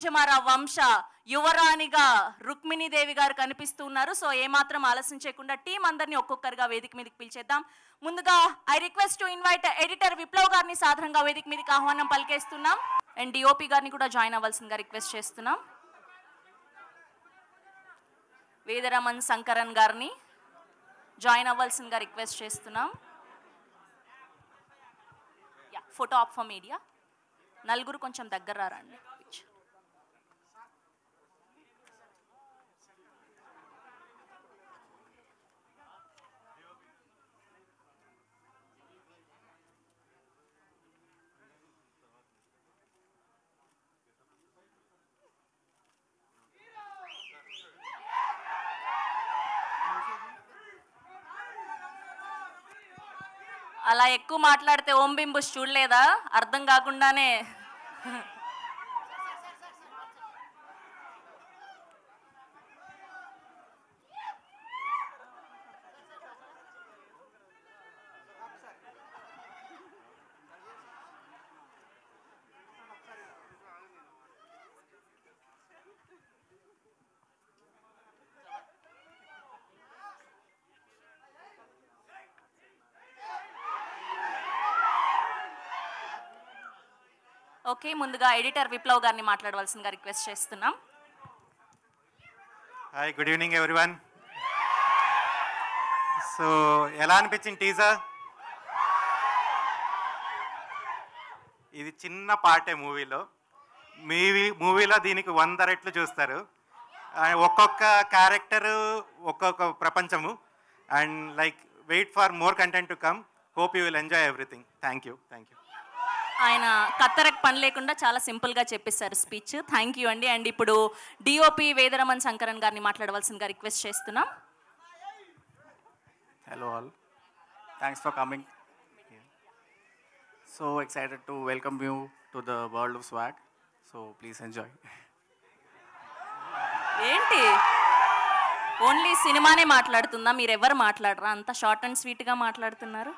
మన వంశ యువరాణిగా రుక్మిణీదేవి గారు కనిపిస్తున్నారు. సో ఏమాత్రం ఆలస్యం చేయకుండా టీం అందరినీ ఒక్కొక్కరుగా వేదిక మీదకి పిలిచేద్దాం. ముందుగా I request to invite editor Viplav గారిని సాధారణంగా వేదిక మీదకి ఆహ్వానం పలికేస్తున్నాం. అండ్ డిఓపి గారిని కూడా జాయిన్ అవ్వాల్సిందిగా రిక్వెస్ట్ చేస్తున్నాం. వేదరమన్ శంకరన్ గారిని జాయిన్ అవ్వాల్సిందిగా రిక్వెస్ట్ చేస్తున్నాం. Photo op for media. నలుగురు కొంచెం దగ్గర రండి. అలా ఎక్కువ మాట్లాడితే ఓం బింబుస్ చూడలేదా? అర్థం కాకుండానే ఓకే. ముందుగా ఎడిటర్ విప్లవ్ గారిని మాట్లాడవలసిందిగా రిక్వెస్ట్ చేస్తున్నాం. Hi, good evening everyone. So ఎలా అనిపించింది టీజర్? ఇది చిన్న పార్టే మూవీలో. మూవీలో దీనికి 100 రెట్లు చూస్తారు. ఒక్కొక్క క్యారెక్టరు ఒక్కొక్క ప్రపంచము. And like weight for more content to come. Hope you will enjoy everything. Thank you. ఆయన కత్తరకు పని లేకుండా చాలా సింపుల్గా చెప్పేశారు స్పీచ్. థ్యాంక్ యూ అండి. అండ్ ఇప్పుడు డిఓపి వేదరమన్ శంకరన్ గారిని మాట్లాడవలసిందిగా రిక్వెస్ట్ చేస్తున్నాం. Hello all. Thanks for coming. So excited to welcome you to the world of swag. So please enjoy. ఏంటి ఓన్లీ సినిమానే మాట్లాడుతుందా? మీరు ఎవరు మాట్లాడరా? అంత షార్ట్ అండ్ స్వీట్గా మాట్లాడుతున్నారు.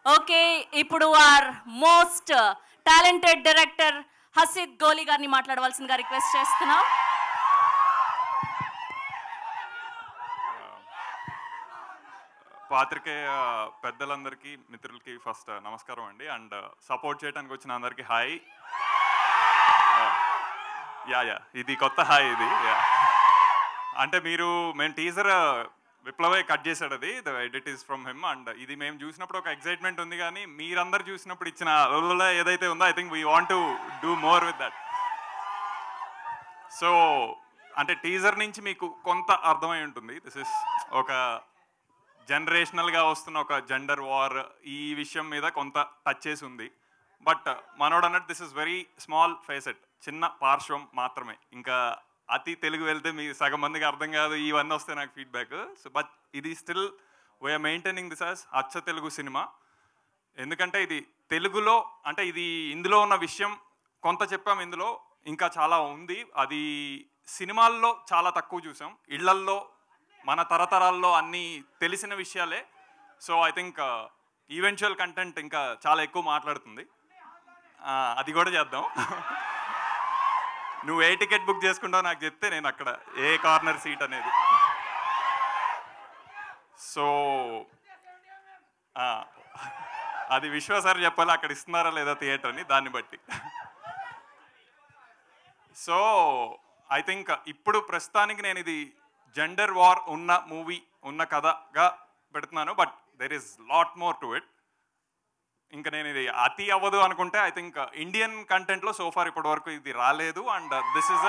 ఓకే, ఇప్పుడు our most talented director Hasith Goli గారిని మాట్లాడవలసిందిగా రిక్వెస్ట్ చేస్తున్నాం. పాత్రికేయ పెద్దలందరికీ మిత్రులకి ఫస్ట్ నమస్కారం అండి. అండ్ సపోర్ట్ చేయడానికి వచ్చిన అందరికీ హాయ్. ఇది కొత్త హాయ్. ఇది అంటే మేము టీజర్ విప్లవే కట్ చేశాడు. అది the edit is from him. And ఇది మేము చూసినప్పుడు ఒక ఎక్సైట్మెంట్ ఉంది, కానీ మీరందరూ చూసినప్పుడు ఇచ్చిన ఏదైతే ఉందో I think we want to do more with that. So అంటే టీజర్ నుంచి మీకు కొంత అర్థమై ఉంటుంది. దిస్ ఇస్ ఒక జనరేషనల్గా వస్తున్న ఒక జెండర్ వార్, ఈ విషయం మీద కొంత టచ్ చేసి ఉంది. బట్ మనోడు అన్నట్టు this is very small facet, చిన్న పార్శ్వం మాత్రమే. ఇంకా అతి తెలుగు వెళ్తే మీ సగం మందికి అర్థం కాదు. ఇవన్నీ వస్తే నాకు ఫీడ్బ్యాక్. సో బట్ ఇది still we are maintaining this as అచ్చ తెలుగు సినిమా. ఎందుకంటే ఇది తెలుగులో, అంటే ఇది ఇందులో ఉన్న విషయం కొంత చెప్పాం, ఇందులో ఇంకా చాలా ఉంది. అది సినిమాల్లో చాలా తక్కువ చూసాం, ఇళ్లల్లో మన తరతరాల్లో అన్నీ తెలిసిన విషయాలే. So I think eventual content ఇంకా చాలా ఎక్కువ మాట్లాడుతుంది. అది కూడా చేద్దాం. నువ్వు ఏ టికెట్ బుక్ చేసుకుంటావు నాకు చెప్తే నేను అక్కడ ఏ కార్నర్ సీట్ అనేది. సో అది విశ్వాసారు చెప్పాలి, అక్కడ ఇస్తున్నారా లేదా థియేటర్ అని, దాన్ని బట్టి. సో ఐ థింక్ ఇప్పుడు ప్రస్తుతానికి నేను ఇది జెండర్ వార్ ఉన్న మూవీ, ఉన్న కథగా పెడుతున్నాను. But there is lot more to it. ఇంకా నేను ఇది అతి అవ్వదు అనుకుంటే ఐ థింక్ ఇండియన్ కంటెంట్లో సోఫార్ ఇప్పటి వరకు ఇది రాలేదు. అండ్ దిస్ ఇస్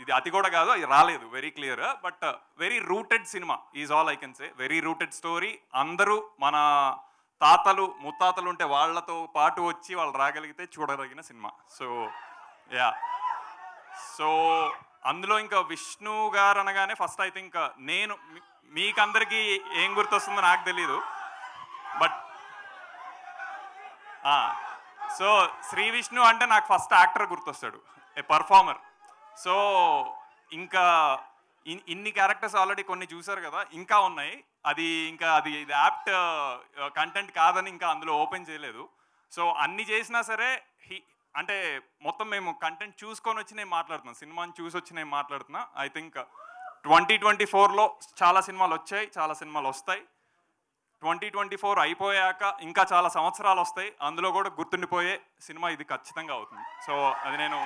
ఇది అతి కూడా కాదు, అది రాలేదు, very clear. But very rooted cinema is all I can say. Very rooted story. అందరూ మన తాతలు ముత్తాతలు ఉంటే వాళ్ళతో పాటు వచ్చి వాళ్ళు రాగలిగితే చూడగలిగిన సినిమా. సో సో అందులో ఇంకా విష్ణు గారు అనగానే ఫస్ట్ ఐ థింక్ నేను మీకందరికీ ఏం గుర్తొస్తుందో నాకు తెలీదు. బట్ సో శ్రీ విష్ణు అంటే నాకు ఫస్ట్ యాక్టర్ గుర్తొస్తాడు, ఏ పర్ఫార్మర్. సో ఇంకా ఇన్ని క్యారెక్టర్స్ ఆల్రెడీ కొన్ని చూసారు కదా, ఇంకా ఉన్నాయి. అది యాప్ట్ కంటెంట్ కాదని ఇంకా అందులో ఓపెన్ చేయలేదు. సో అన్ని చేసినా సరే అంటే మొత్తం మేము కంటెంట్ చూసుకొని వచ్చి నేను మాట్లాడుతున్నాను, సినిమాని చూసి వచ్చి నేను మాట్లాడుతున్నా. ఐ థింక్ 2024లో చాలా సినిమాలు వచ్చాయి, చాలా సినిమాలు వస్తాయి. 2024 అయిపోయాక ఇంకా చాలా సంవత్సరాలు వస్తాయి, అందులో కూడా గుర్తుండిపోయే సినిమా ఇది ఖచ్చితంగా అవుతుంది. సో అది నేను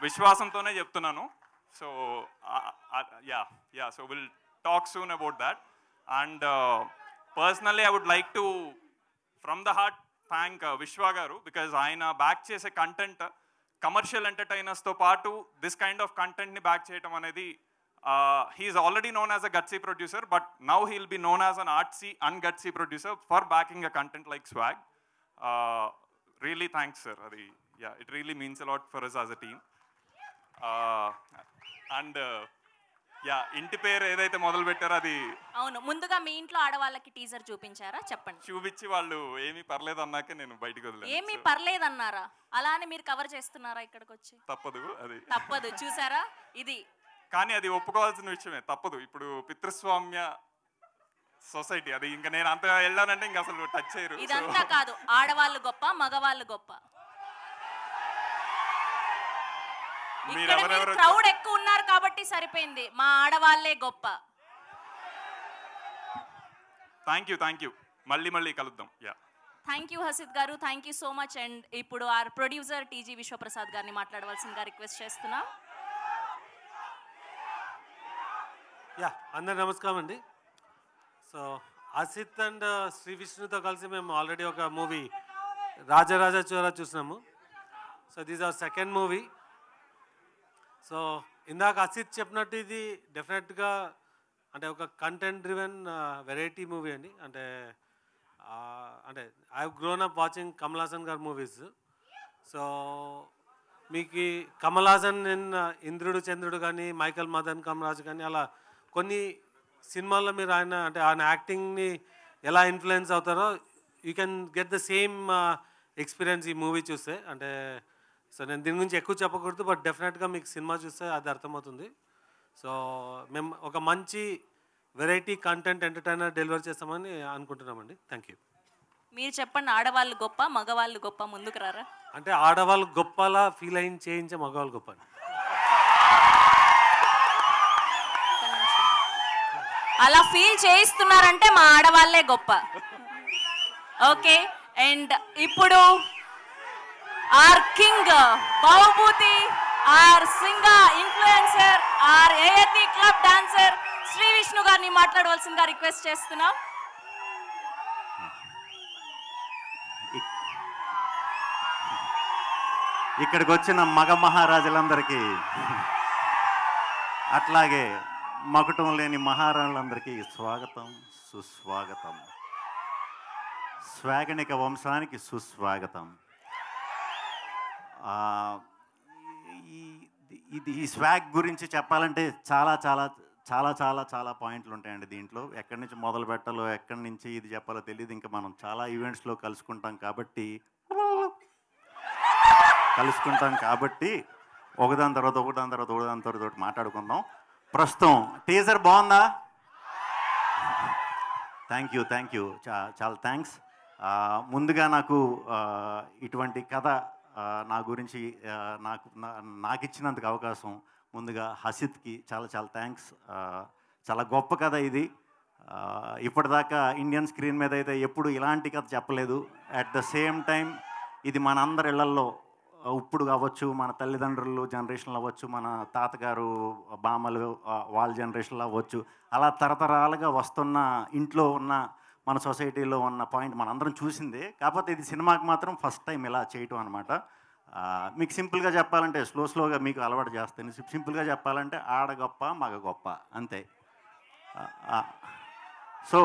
విశ్వాసంతోనే చెప్తున్నాను. So so will talk soon about that. And personally I would like to from the heart thank Vishwa garu, because ఆయన బ్యాక్ చేసే కంటెంట్ కమర్షియల్ ఎంటర్టైనర్స్తో పాటు దిస్ కైండ్ ఆఫ్ కంటెంట్ని బ్యాక్ చేయడం అనేది, he's already known as a gutsy producer, but now he'll be known as an artsy and gutsy producer for backing a content like Swag. Really thanks sir. It really means a lot for us as a team. And ఇంటి పేరు ఏదైతే మొదలు పెట్టారో అది అవును, ముందుగా మీ ఇంట్లో ఆడవాళ్ళకి టీజర్ చూపించారా? చెప్పండి. చూపించి వాళ్ళు ఏమీ పర్లేదు అన్నాక నేను బయటకు వదిలేను. ఏమీ పర్లేదన్నారా? అలానే మీరు కవర్ చేస్తున్నారా ఇక్కడికి వచ్చి? తప్పదు చూసారా ఇది. కానీ అది ఒప్పుకోవాల్సిన విషయమే, తప్పదు. ఇప్పుడు పితృస్వామ్య సొసైటీ అది, ఇంకా నేను అంత వెళ్ళానంటే ఇంకా అసలు టచ్ చేయరు. ఇదంతా కాదు, ఆడవాళ్ళు గొప్ప, మగవాళ్ళు గొప్ప. క్రౌడ్ ఎక్కువ ఉన్నారు కాబట్టి సరిపోయింది, మా ఆడవాళ్లే గొప్ప. థ్యాంక్ యూ మళ్ళీ కలుద్దాం. Thank you Hasith garu, thank you so much. And ఇప్పుడు our producer TG Vishwaprasad garu మాట్లాడవలసిందిగా రిక్వెస్ట్ చేస్తున్నాం. అందరు నమస్కారం అండి. సో అసిత్ అండ్ శ్రీ విష్ణుతో కలిసి మేము ఆల్రెడీ ఒక మూవీ రాజరాజ చోరా చూసినాము. So this our second movie. So ఇందాక అసిత్ చెప్పినట్టు ఇది డెఫినెట్గా అంటే ఒక కంటెంట్ డ్రివెన్ వెరైటీ మూవీ అండి. అంటే I have grown up watching Kamal Haasan గారి మూవీస్. సో మీకు కమల్ హాసన్ ఇంద్రుడు చంద్రుడు కానీ, మైకల్ మదన్ కమరాజ్ కానీ, అలా కొన్ని సినిమాల్లో మీరు ఆయన యాక్టింగ్ని ఎలా ఇన్ఫ్లుయెన్స్ అవుతారో you can get the same experience ఈ మూవీ చూస్తే. అంటే సో నేను దీని గురించి ఎక్కువ చెప్పకూడదు, బట్ డెఫినెట్గా మీకు సినిమా చూస్తే అది అర్థమవుతుంది. సో మేము ఒక మంచి వెరైటీ కంటెంట్ ఎంటర్టైనర్ డెలివర్ చేస్తామని అనుకుంటున్నామండి. Thank you. మీరు చెప్పండి, ఆడవాళ్ళు గొప్ప, మగవాళ్ళు గొప్ప, ముందుకు రారా? అంటే ఆడవాళ్ళు గొప్పలా ఫీల్ అయిన చేయించే మగవాళ్ళు గొప్ప. అలా ఫీల్ చేయిస్తున్నారంటే మా ఆడవాళ్లే గొప్ప. ఓకే, అండ్ ఇప్పుడు ఆర్ కింగ్ బాహుబూతి, ఆర్ సింగర్, ఇన్ఫ్లుయెన్సర్, ఆర్ ఏఎతి క్లబ్ డాన్సర్ శ్రీ విష్ణు గారిని మాట్లాడవలసిందిగా రిక్వెస్ట్ చేస్తున్నాం. ఇక్కడికి వచ్చిన మగ మహారాజులందరికీ, అట్లాగే మకుటం లేని మహారాణులందరికీ స్వాగతం, సుస్వాగతం. స్వాగనిక వంశానికి సుస్వాగతం. ఈ స్వాగ్ గురించి చెప్పాలంటే చాలా చాలా చాలా చాలా చాలా పాయింట్లు ఉంటాయండి దీంట్లో. ఎక్కడి నుంచి మొదలు పెట్టాలో, ఎక్కడి నుంచి ఇది చెప్పాలో తెలియదు. ఇంకా మనం చాలా ఈవెంట్స్లో కలుసుకుంటాం కాబట్టి ఒకదాని తర్వాత మాట్లాడుకుందాం. ప్రస్తుతం టీజర్ బాగుందా? థ్యాంక్ యూ, చాలా థ్యాంక్స్. ముందుగా నాకు ఇటువంటి కథ నా గురించి నాకు ఇచ్చినందుకు అవకాశం ముందుగా హసిత్కి చాలా చాలా థ్యాంక్స్. చాలా గొప్ప కథ ఇది. ఇప్పటిదాకా ఇండియన్ స్క్రీన్ మీద అయితే ఎప్పుడు ఇలాంటి కథ చెప్పలేదు. అట్ ద సేమ్ టైం ఇది మన అందరి ఇళ్లల్లో ఇప్పుడు అవ్వచ్చు, మన తల్లిదండ్రులు జనరేషన్లో అవ్వచ్చు, మన తాతగారు బామ్మలు వాళ్ళ జనరేషన్లో అవ్వచ్చు, అలా తరతరాలుగా వస్తున్న ఇంట్లో ఉన్న మన సొసైటీలో ఉన్న పాయింట్ మనందరం చూసిందే. కాకపోతే ఇది సినిమాకి మాత్రం ఫస్ట్ టైం ఇలా చేయటం అనమాట. మీకు సింపుల్గా చెప్పాలంటే స్లోగా మీకు అలవాటు చేస్తాను. సింపుల్గా చెప్పాలంటే ఆడ గొప్ప మగ గొప్ప అంతే. సో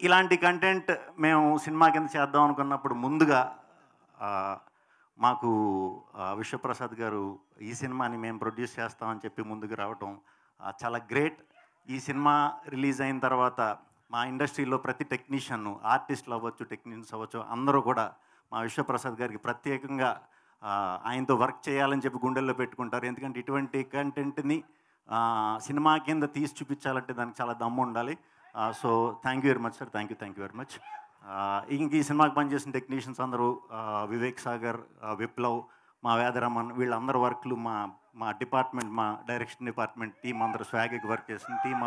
ఇలాంటి కంటెంట్ మేము సినిమా కింద చేద్దాం అనుకున్నప్పుడు ముందుగా మాకు విశ్వప్రసాద్ గారు ఈ సినిమాని మేము ప్రొడ్యూస్ చేస్తామని చెప్పి ముందుకు రావటం చాలా గ్రేట్. ఈ సినిమా రిలీజ్ అయిన తర్వాత మా ఇండస్ట్రీలో ప్రతి టెక్నీషియన్, ఆర్టిస్టులు అవ్వచ్చు, టెక్నీషియన్స్ అవ్వచ్చు, అందరూ కూడా మా విశ్వప్రసాద్ గారికి ప్రత్యేకంగా ఆయనతో వర్క్ చేయాలని చెప్పి గుండెల్లో పెట్టుకుంటారు. ఎందుకంటే ఇటువంటి కంటెంట్ని సినిమా కింద తీసి చూపించాలంటే దానికి చాలా దమ్ము ఉండాలి. So thank you very much sir. Thank you very much. ఇంక ఈ సినిమాకి పనిచేసిన టెక్నీషియన్స్ అందరూ వివేక్ సాగర్, విప్లవ్, మా వేదరమన్, వీళ్ళందరూ వర్క్లు, మా డిపార్ట్మెంట్, మా డైరెక్షన్ డిపార్ట్మెంట్ టీం అందరూ, స్వాగికి వర్క్ చేసిన టీం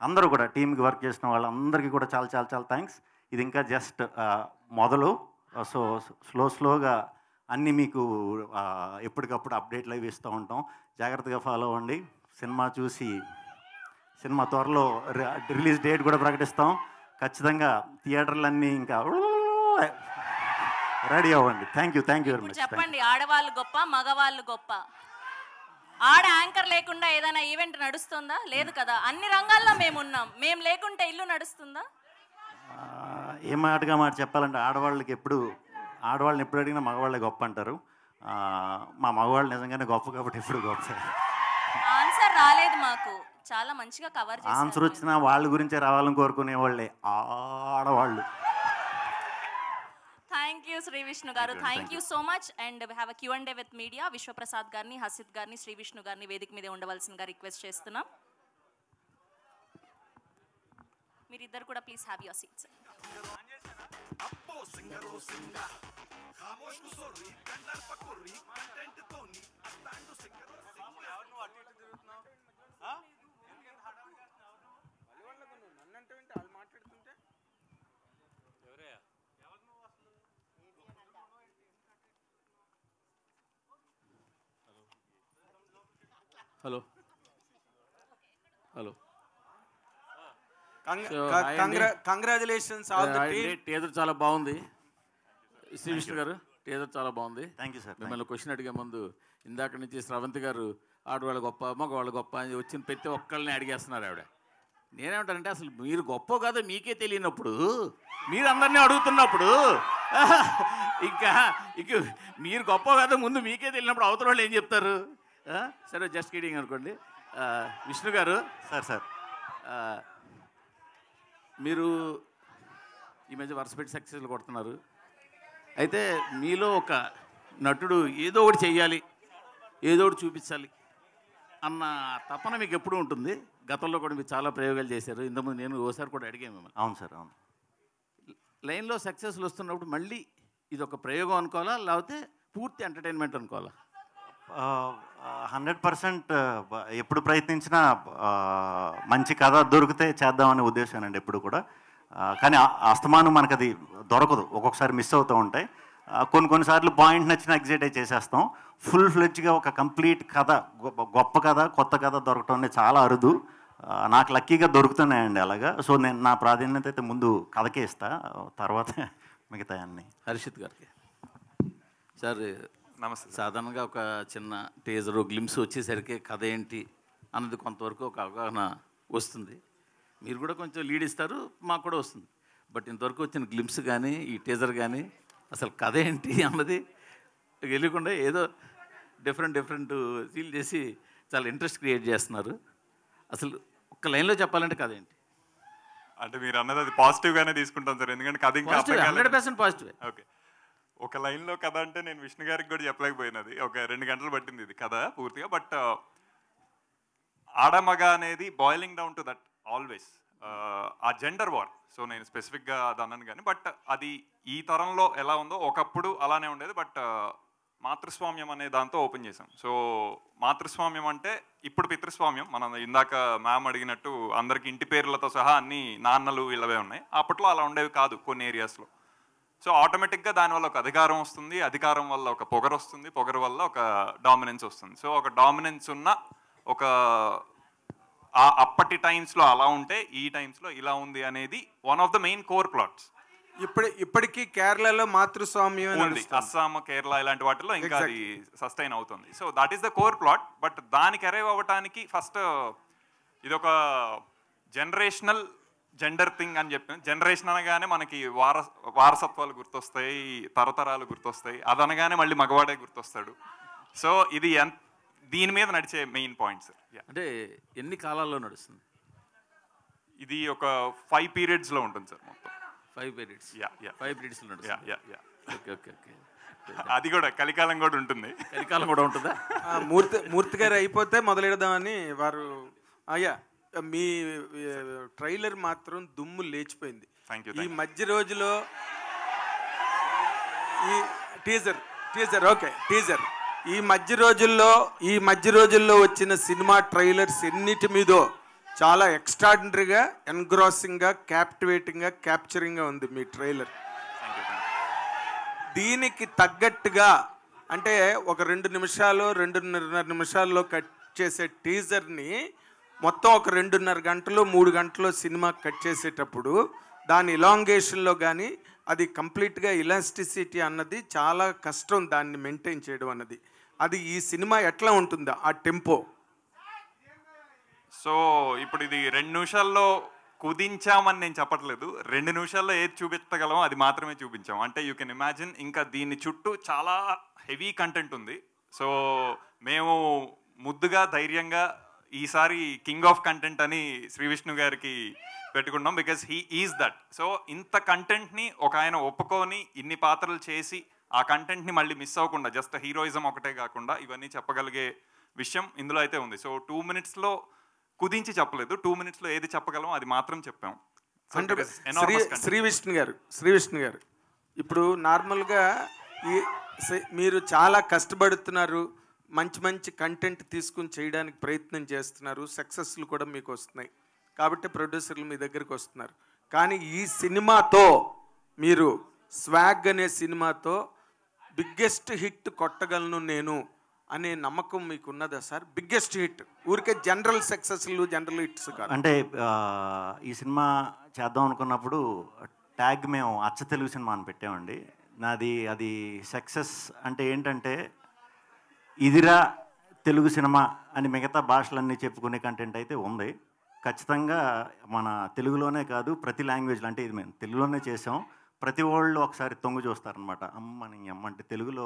అందరూ కూడా టీంకి వర్క్ చేసిన వాళ్ళందరికీ కూడా చాలా చాలా చాలా థ్యాంక్స్. ఇది ఇంకా జస్ట్ మొదలు. సో స్లోగా అన్నీ మీకు ఎప్పటికప్పుడు అప్డేట్లు అవి ఇస్తూ ఉంటాం. జాగ్రత్తగా ఫాలో అవ్వండి. సినిమా చూసి సినిమా త్వరలో రిలీజ్ డేట్ కూడా ప్రకటిస్తాం. ఖచ్చితంగా థియేటర్లన్నీ ఇంకా రెడీ అవ్వండి. థ్యాంక్ యూ వెరీ ఇప్పుడు మచ్. చెప్పండి, ఆడవాళ్ళు గొప్ప మగవాళ్ళు గొప్ప? ఆడ యాంకర్ లేకుండా ఏదైనా ఈవెంట్ నడుస్తుందా? లేదు కదా. అన్ని రంగాల్లో మేము లేకుంటే ఇల్లు నడుస్తుందా? ఏ మాటగా మాట చెప్పాలంటే ఆడవాళ్ళని ఎప్పుడు అడిగినా మగవాళ్ళే గొప్ప అంటారు. మా మగవాళ్ళు నిజంగానే గొప్ప కాబట్టి ఎప్పుడు గొప్ప. ఆన్సర్ రాలేదు మాకు. చాలా మంచిగా కవర్ చేశారు. ఆన్సర్ వచ్చినా వాళ్ళ గురించే రావాలని కోరుకునే వాళ్ళే ఆడవాళ్ళు. థ్యాంక్ యూ శ్రీ విష్ణు గారు. Thank you so much. And we have a Q&A with media. Vishwaprasad గారిని, హసిత్ గారిని, శ్రీ విష్ణు గారిని వేదిక మీద ఉండవలసిందిగా రిక్వెస్ట్ చేస్తున్నాం. మీరిద్దరు కూడా please have your seats. Hello hello congratulations. Teaser చాలా బాగుంది శ్రీ విష్ణు గారు. టీజర్ చాలా బాగుంది. Thank you sir. మిమ్మల్ని క్వశ్చన్ అడిగే ముందు ఇందాక నుంచి స్రవంతి గారు ఆడవాళ్ళు గొప్ప మగవాళ్ళు గొప్ప అని వచ్చిన ప్రతి ఒక్కళ్ళని అడిగేస్తున్నారు ఆవిడ. నేనేమంటానంటే అసలు మీరు గొప్ప కాదో మీకే తెలియనప్పుడు మీరు అందరినీ అడుగుతున్నప్పుడు ఇంకా మీరు గొప్ప కాదో ముందు మీకే తెలియనప్పుడు అవతల వాళ్ళు ఏం చెప్తారు? సరే జస్ట్ కిడింగ్ అనుకోండి. విష్ణు గారు సార్ మీరు ఈ మధ్య వరుసపెట్టి సక్సెస్లు కొడుతున్నారు. అయితే మీలో ఒక నటుడు ఏదో ఒకటి చెయ్యాలి, ఏదో ఒకటి చూపించాలి అన్న తపన మీకు ఎప్పుడు ఉంటుంది? గతంలో కూడా మీరు చాలా ప్రయోగాలు చేశారు. ఇంతకుముందు నేను ఓసారి కూడా అడిగాను మిమ్మల్ని. అవును సార్, అవును. లైన్లో సక్సెస్లు వస్తున్నప్పుడు మళ్ళీ ఇది ఒక ప్రయోగం అనుకోవాలా, లేకపోతే పూర్తి ఎంటర్టైన్మెంట్ అనుకోవాలా? 100% ఎప్పుడు ప్రయత్నించినా మంచి కథ దొరికితే చేద్దామనే ఉద్దేశం అండి ఎప్పుడు కూడా. కానీ అస్తమానం మనకు అది దొరకదు, ఒక్కొక్కసారి మిస్ అవుతూ ఉంటాయి. కొన్నిసార్లు పాయింట్ నచ్చిన ఎగ్జైట్ అయి చేసేస్తాం. ఫుల్ ఫ్లెడ్జ్గా ఒక కంప్లీట్ కథ, గొప్ప కథ, కొత్త కథ దొరకటం అనేది చాలా అరుదు. నాకు లక్కీగా దొరుకుతున్నాయండి అలాగా. సో నేను నా ప్రాధాన్యత అయితే ముందు కథకే ఇస్తా, తర్వాత మిగతా అన్నీ. హర్షిత్ గారికి సార్ నమస్తే. సాధారణంగా ఒక చిన్న టీజరు గ్లిమ్స్ వచ్చేసరికి కథ ఏంటి అన్నది కొంతవరకు ఒక అవగాహన వస్తుంది. మీరు కూడా కొంచెం లీడ్ ఇస్తారు, మాకు కూడా వస్తుంది. బట్ ఇంతవరకు వచ్చిన గ్లిమ్స్ కానీ ఈ టీజర్ కానీ అసలు కథ ఏంటి అన్నది తెలియకుండా ఏదో డిఫరెంట్ ఫీల్ చేసి చాలా ఇంట్రెస్ట్ క్రియేట్ చేస్తున్నారు. అసలు ఒక్క లైన్లో చెప్పాలంటే కథ ఏంటి? అంటే మీరు అన్నది అది పాజిటివ్గానే తీసుకుంటాం సార్, ఎందుకంటే కథ ఇంకా 100% పాజిటివ్. ఓకే, ఒక లైన్లో కథ అంటే నేను విష్ణు గారికి కూడా చెప్పలేకపోయినది. ఒక 2 గంటలు పట్టింది ఇది కథ పూర్తిగా. బట్ ఆడమగ అనేది boiling down to that always ఆ జెండర్ వార్. సో నేను స్పెసిఫిక్గా అది అన్నాను కానీ, బట్ అది ఈ తరంలో ఎలా ఉందో ఒకప్పుడు అలానే ఉండేది. బట్ మాతృస్వామ్యం అనే దాంతో ఓపెన్ చేసాం. సో మాతృస్వామ్యం అంటే ఇప్పుడు పితృస్వామ్యం. మనం ఇందాక మ్యామ్ అడిగినట్టు అందరికి ఇంటి పేర్లతో సహా అన్ని నాన్నలు వీళ్ళవే ఉన్నాయి. అప్పట్లో అలా ఉండేవి కాదు కొన్ని ఏరియాస్లో. సో ఆటోమేటిక్గా దానివల్ల ఒక అధికారం వస్తుంది, అధికారం వల్ల ఒక పొగరు వస్తుంది, పొగరు వల్ల ఒక డామినెన్స్ వస్తుంది. సో ఒక డామినెన్స్ ఉన్న ఒక అప్పటి టైమ్స్లో అలా ఉంటే ఈ టైమ్స్లో ఇలా ఉంది అనేది one of the main core plots. ఇప్పటికీ కేరళలో మాతృస్వామ్యం ఉంది, అస్సాం, కేరళ ఇలాంటి వాటిలో ఇంకా అది సస్టైన్ అవుతుంది. So that is the core plot. But దానికి అరైవ్ అవ్వటానికి ఫస్ట్ ఇదొక జనరేషనల్ జెండర్ థింగ్ అని చెప్పాను. జనరేషన్ అనగానే మనకి వారసత్వాలు గుర్తొస్తాయి, తరతరాలు గుర్తొస్తాయి. అది అనగానే మళ్ళీ మగవాడే గుర్తొస్తాడు. సో ఇది దీని మీద నడిచే మెయిన్ పాయింట్స్. అంటే ఎన్ని కాలాల్లో నడుస్తుంది ఇది? ఒక 5 పీరియడ్స్లో ఉంటుంది సార్ మొత్తం. 5 పీరియడ్స్. 5 పీరియడ్స్లో నడుస్తుంది. ఓకే. అది కూడా కలికాలం కూడా ఉంటుంది. కలికాలం కూడా ఉంటుందా? మూర్తి గారు అయిపోతే మొదలెడదామని వారు. అయ్యా, మీ ట్రైలర్ మాత్రం దుమ్ము లేచిపోయింది. Thank you. ఈ మధ్య రోజులో ఈ టీజర్ ఓకే టీజర్ ఈ మధ్య రోజుల్లో వచ్చిన సినిమా ట్రైలర్స్ ఎన్నిటి మీదో చాలా ఎక్స్ట్రాడినరీగా ఎన్గ్రాసింగ్గా క్యాప్టివేటింగ్గా క్యాప్చరింగ్గా ఉంది మీ ట్రైలర్. దీనికి తగ్గట్టుగా అంటే ఒక 2.5 నిమిషాల్లో కట్ చేసే టీజర్ని మొత్తం ఒక 2.5 గంటలు 3 గంటలు సినిమా కట్ చేసేటప్పుడు దాని ఇలాంగేషన్లో కానీ అది కంప్లీట్గా ఇలాస్టిసిటీ అన్నది చాలా కష్టం, దాన్ని మెయింటైన్ చేయడం అన్నది. అది ఈ సినిమా ఎట్లా ఉంటుందో ఆ టెంపో. సో ఇప్పుడు ఇది 2 నిమిషాల్లో కుదించామని నేను చెప్పట్లేదు. 2 నిమిషాల్లో ఏది చూపించగలం అది మాత్రమే చూపించాం. అంటే యూ కెన్ ఇమాజిన్ ఇంకా దీని చుట్టూ చాలా హెవీ కంటెంట్ ఉంది. సో మేము ముద్దుగా ధైర్యంగా ఈసారి కింగ్ ఆఫ్ కంటెంట్ అని శ్రీ విష్ణు గారికి పెట్టుకున్నాం. Because he is that. So ఇంత కంటెంట్ని ఒక ఆయన ఒప్పుకొని ఇన్ని పాత్రలు చేసి ఆ కంటెంట్ని మళ్ళీ మిస్ అవ్వకుండా జస్ట్ హీరోయిజం ఒకటే కాకుండా ఇవన్నీ చెప్పగలిగే విషయం ఇందులో అయితే ఉంది. సో 2 మినిట్స్లో కుదించి చెప్పలేదు, 2 మినిట్స్లో ఏది చెప్పగలం అది మాత్రం చెప్పాం. అంటే శ్రీ విష్ణు గారు ఇప్పుడు నార్మల్గా మీరు చాలా కష్టపడుతున్నారు, మంచి కంటెంట్ తీసుకుని చేయడానికి ప్రయత్నం చేస్తున్నారు, సక్సెస్లు కూడా మీకు వస్తున్నాయి కాబట్టి ప్రొడ్యూసర్లు మీ దగ్గరికి వస్తున్నారు. కానీ ఈ సినిమాతో మీరు స్వాగ్ అనే సినిమాతో బిగ్గెస్ట్ హిట్ కొట్టగలను నేను అనే నమ్మకం మీకు ఉన్నదా సార్? బిగ్గెస్ట్ హిట్ ఊరికే జనరల్ సక్సెస్లు జనరల్ హిట్స్ కాదు. అంటే ఈ సినిమా చేద్దాం అనుకున్నప్పుడు ట్యాగ్ మేము అచ్చ తెలుగు సినిమా అని పెట్టామండి. అది సక్సెస్ అంటే ఏంటంటే ఇదిరా తెలుగు సినిమా అని మిగతా భాషలన్నీ చెప్పుకునే కంటెంట్ అయితే ఉంది. ఖచ్చితంగా మన తెలుగులోనే కాదు ప్రతి లాంగ్వేజ్లో, అంటే ఇది మేము తెలుగులోనే చేసాం, ప్రతి వాళ్ళు ఒకసారి తొంగు చూస్తారనమాట. అమ్మ అంటే తెలుగులో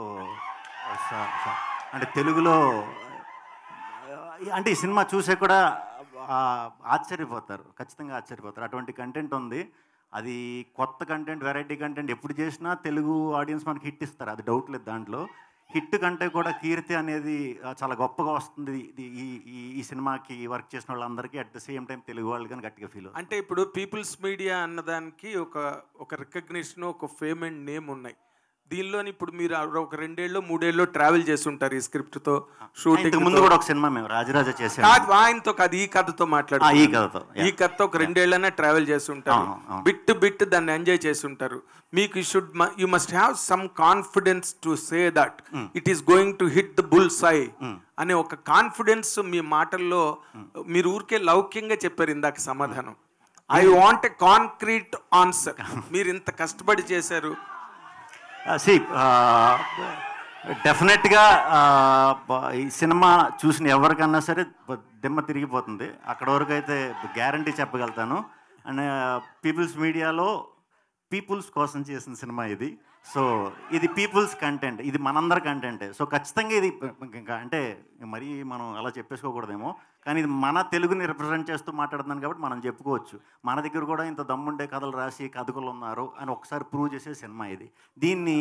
అంటే ఈ సినిమా చూసే కూడా ఆశ్చర్యపోతారు, ఖచ్చితంగా ఆశ్చర్యపోతారు. అటువంటి కంటెంట్ ఉంది. అది కొత్త కంటెంట్, వెరైటీ కంటెంట్ ఎప్పుడు చేసినా తెలుగు ఆడియన్స్ మనకి హిట్ ఇస్తారు, అది డౌట్ లేదు దాంట్లో. హిట్ కంటే కూడా కీర్తి అనేది చాలా గొప్పగా వస్తుంది ఈ సినిమాకి వర్క్ చేసిన వాళ్ళందరికీ. At the same time Telugu వాళ్ళు కానీ గట్టిగా ఫీల్ అవుతుంది. అంటే ఇప్పుడు పీపుల్స్ మీడియా అన్నదానికి ఒక రికగ్నిషన్, ఒక ఫేమ్ అండ్ నేమ్ ఉన్నాయి. దీనిలోని ఇప్పుడు మీరు ఒక 2 ఏళ్ళు 3 ఏళ్ళు ట్రావెల్ చేసి ఉంటారు ఈ స్క్రిప్ట్తో. షూటింగ్ ముందు కూడా ఒక సినిమా మేము రాజరాజ చేసాం. ఆయనతో కాదు, ఈ కథతో మాట్లాడు. ఈ కథతో ఒక 2 ఏళ్ళనే ట్రావెల్ చేసి ఉంటారు, బిట్ దాన్ని ఎంజాయ్ చేసి ఉంటారు. మీకు you must have some confidence to say that it is going to hit the bullseye అనే ఒక కాన్ఫిడెన్స్ మీ మాటల్లో. మీరు ఊరికే లౌక్యంగా చెప్పారు ఇందాక సమాధానం. I want a concrete answer. మీరు ఇంత కష్టపడి చేశారు. డెఫినెట్గా ఈ సినిమా చూసిన ఎవరికన్నా సరే దిమ్మ తిరిగిపోతుంది. అక్కడ వరకు అయితే గ్యారంటీ చెప్పగలుగుతాను. అండ్ పీపుల్స్ మీడియాలో పీపుల్స్ కోసం చేసిన సినిమా ఇది. సో ఇది పీపుల్స్ కంటెంట్, ఇది మనందరి కంటెంటే. సో ఖచ్చితంగా ఇది అంటే మరీ మనం అలా చెప్పేసుకోకూడదేమో, కానీ ఇది మన తెలుగుని రిప్రజెంట్ చేస్తూ మాట్లాడుతున్నాను కాబట్టి మనం చెప్పుకోవచ్చు. మన దగ్గర కూడా ఇంత దమ్ముండే కథలు రాసి కథకులు ఉన్నారు అని ఒకసారి ప్రూవ్ చేసే సినిమా ఇది. దీన్ని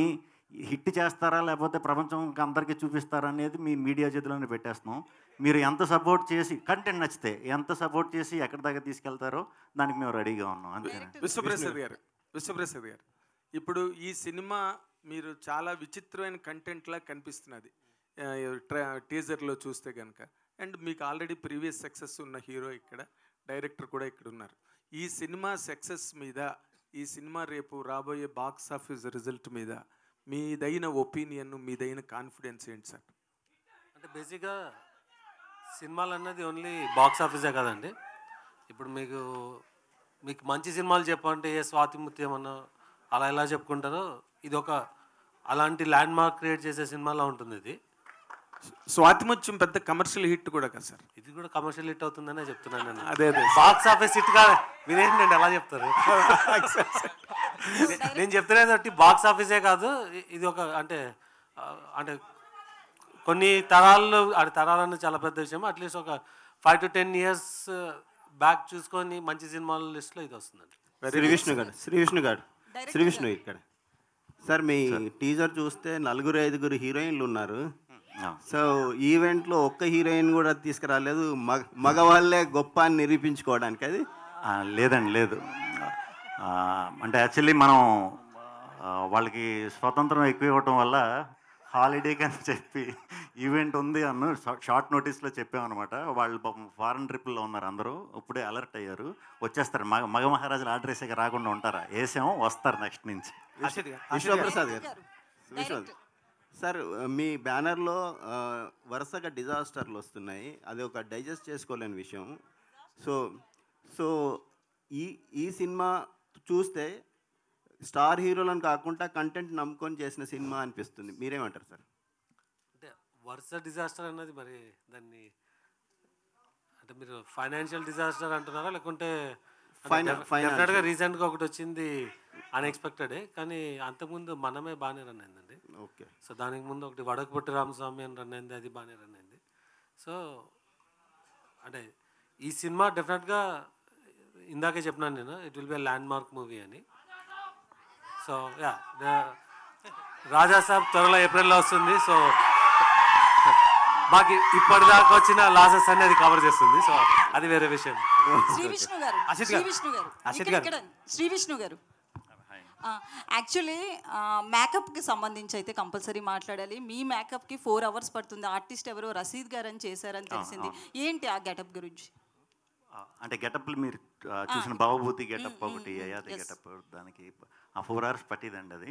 హిట్ చేస్తారా లేకపోతే ప్రపంచం అందరికీ చూపిస్తారా అనేది మీ మీడియా చేతిలోనే పెట్టేస్తున్నాం. మీరు ఎంత సపోర్ట్ చేసి, కంటెంట్ నచ్చితే ఎంత సపోర్ట్ చేసి ఎక్కడి దాకా తీసుకెళ్తారో దానికి మేము రెడీగా ఉన్నాం. అంతే. విశ్వప్రసాద్ గారు ఇప్పుడు ఈ సినిమా మీరు చాలా విచిత్రమైన కంటెంట్లా కనిపిస్తున్నది టీజర్లో చూస్తే కనుక. అండ్ మీకు ఆల్రెడీ ప్రీవియస్ సక్సెస్ ఉన్న హీరో ఇక్కడ, డైరెక్టర్ కూడా ఇక్కడ ఉన్నారు. ఈ సినిమా సక్సెస్ మీద, ఈ సినిమా రేపు రాబోయే బాక్స్ ఆఫీస్ రిజల్ట్ మీద మీదైన ఒపీనియన్, మీదైన కాన్ఫిడెన్స్ ఏంటి సార్? అంటే బేసిక్గా సినిమాలు అన్నది ఓన్లీ బాక్స్ ఆఫీసే కాదండి. ఇప్పుడు మీకు మంచి సినిమాలు చెప్పాలంటే ఏ స్వాతిముత్యం అన్న అలా ఎలా చెప్పుకుంటారో, ఇది ఒక అలాంటి ల్యాండ్ మార్క్ క్రియేట్ చేసే సినిమాలో ఉంటుంది. ఇది స్వాతిముత్యం పెద్ద కమర్షియల్ హిట్ కూడా కదా సార్? ఇది కూడా కమర్షియల్ హిట్ అవుతుందనే చెప్తున్నాను నేను. అదే బాక్స్ ఆఫీస్ హిట్ కాదు, మీరేంటండి అలా చెప్తారు? నేను చెప్తున్నది బాక్స్ ఆఫీసే కాదు, ఇది ఒక అంటే కొన్ని తరాలన్నీ చాలా పెద్ద విషయం. అట్లీస్ట్ ఒక 5 to 10 years బ్యాక్ చూసుకొని మంచి సినిమాల లిస్ట్లో ఇది వస్తుందండి. శ్రీ విష్ణు ఇక్కడ సార్, మీ టీజర్ చూస్తే 4-5 హీరోయిన్లు ఉన్నారు. సో ఈవెంట్లో ఒక్క హీరోయిన్ కూడా తీసుకురాలేదు, మగవాళ్ళే గొప్ప అని నిరూపించుకోవడానికి. అది లేదండి, లేదు. అంటే యాక్చువల్లీ మనం వాళ్ళకి స్వతంత్రం ఎక్కువ ఇవ్వటం వల్ల హాలిడే అని చెప్పి ఈవెంట్ ఉంది అన్న షార్ట్ నోటీస్లో చెప్పామన్నమాట. వాళ్ళు పాపం ఫారెన్ ట్రిప్లో ఉన్నారు, అందరూ ఇప్పుడే అలర్ట్ అయ్యారు, వచ్చేస్తారు. మగ మహారాజులు ఆర్డర్ వేసాక రాకుండా ఉంటారా? వేసాము, వస్తారు నెక్స్ట్ నుంచి. విశ్వప్రసాద్ గారు, సార్ మీ బ్యానర్లో వరుసగా డిజాస్టర్లు వస్తున్నాయి, అది ఒక డైజెస్ట్ చేసుకోలేని విషయం. సో ఈ సినిమా చూస్తే స్టార్ హీరోలను కాకుండా కంటెంట్ నమ్ముకొని చేసిన సినిమా అనిపిస్తుంది. మీరేమంటారు సార్? అంటే వరుస డిజాస్టర్ అన్నది మరి దాన్ని అంటే మీరు ఫైనాన్షియల్ డిజాస్టర్ అంటున్నారా, లేకుంటే డెఫినెట్గా రీసెంట్గా ఒకటి వచ్చింది అన్ఎక్స్పెక్టెడే, కానీ అంతకుముందు మనమే బాగానే రన్ అయిందండి. ఓకే. సో దానికి ముందు ఒకటి వడకపొట్టి రామస్వామి అని రన్ అయింది, అది బాగానే రన్ అయింది. సో అంటే ఈ సినిమా డెఫినెట్గా ఇందాకే చెప్పినాను నేను, it will be land mark movie అని. సో యా, రాజా సాబ్ త్వరలో ఏప్రిల్లో వస్తుంది. సో బాకి ఇప్పటిదాకా వచ్చిన లాసెస్ అన్ని అది కవర్ చేస్తుంది. సో అది వేరే విషయం. శ్రీ విష్ణు గారు, శ్రీ విష్ణు గారు యాక్చువల్లీ మేకప్కి సంబంధించి అయితే కంపల్సరీ మాట్లాడాలి. మీ మేకప్కి 4 hours పడుతుంది. ఆర్టిస్ట్ ఎవరో రసీద్ గారు అని చేశారని తెలిసింది. ఏంటి ఆ గెటప్ గురించి? అంటే గెటప్లు మీరు చూసిన భవభూతి గెటప్ ఒకటి, అయాది గెటప్, దానికి 4 hours పట్టిదండి. అది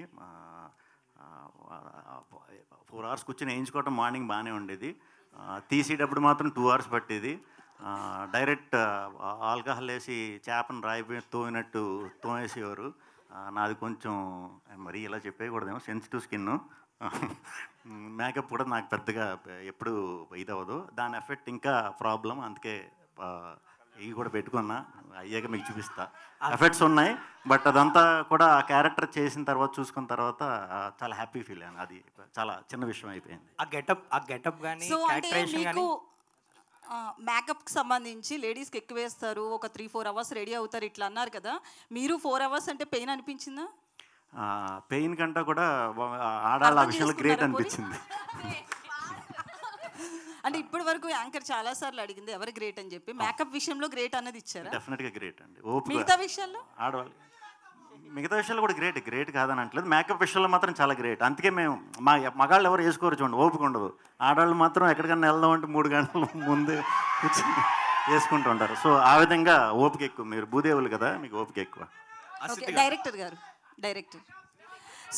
4 hours కూర్చొని వేయించుకోవటం మార్నింగ్ బాగానే ఉండేది. తీసేటప్పుడు మాత్రం 2 hours పట్టేది. డైరెక్ట్ ఆల్కహాల్ వేసి చేపను రాయిపోయి తోమినట్టు తోమేసేవారు. నాది కొంచెం మరీ ఇలా చెప్పేయకూడదేమో, సెన్సిటివ్ స్కిన్. మేకప్ కూడా నాకు పెద్దగా ఎప్పుడు ఇదవ్వదు, దాని ఎఫెక్ట్ ఇంకా ప్రాబ్లం. అందుకే ఇవి కూడా పెట్టుకున్నా, అయ్యాక మీకు చూపిస్తా. ఎఫెక్ట్స్ ఉన్నాయి, బట్ అదంతా కూడా ఆ క్యారెక్టర్ చేసిన తర్వాత చూసుకున్న తర్వాత చాలా హ్యాపీ ఫీల్ అయ్యాను. అది చాలా చిన్న విషయం అయిపోయింది. ఆ గెటప్ కానీ క్యారెక్టరేషన్ కానీ. మేకప్కి సంబంధించి లేడీస్కి ఎక్కువ వేస్తారు, ఒక 3-4 hours రెడీ అవుతారు ఇట్లా అన్నారు కదా, మీరు 4 hours అంటే పెయిన్ అనిపించిందా? పెయిన్ కంటే కూడా ఆడాళ్ళ విషయంలో గ్రేట్ అనిపించింది. అంటే ఇప్పటి వరకు యాంకర్ చాలా సార్లు అడిగింది ఎవరు గ్రేట్ అని చెప్పి, మేకప్ విషయంలో గ్రేట్ అన్నది ఇచ్చారా? డెఫినెట్గా గ్రేట్ అండి. మిగతా విషయాల్లో ఆడవాళ్ళు మిగతా విషయాలు కూడా గ్రేట్ కాదని అంటలేదు, మేకప్ విషయంలో మాత్రం చాలా గ్రేట్. అందుకే మేము మగాళ్ళు ఎవరు వేసుకోరు చూడండి, ఓపిక ఉండదు. ఆడవాళ్ళు మాత్రం ఎక్కడికన్నా వెళ్దాం అంటే 3 గంటల ముందు కూర్చొని వేసుకుంటూ ఉంటారు. సో ఆ విధంగా ఓపిక ఎక్కువ. మీరు భూదేవులు కదా, మీకు ఓపిక ఎక్కువ. డైరెక్టర్ గారు,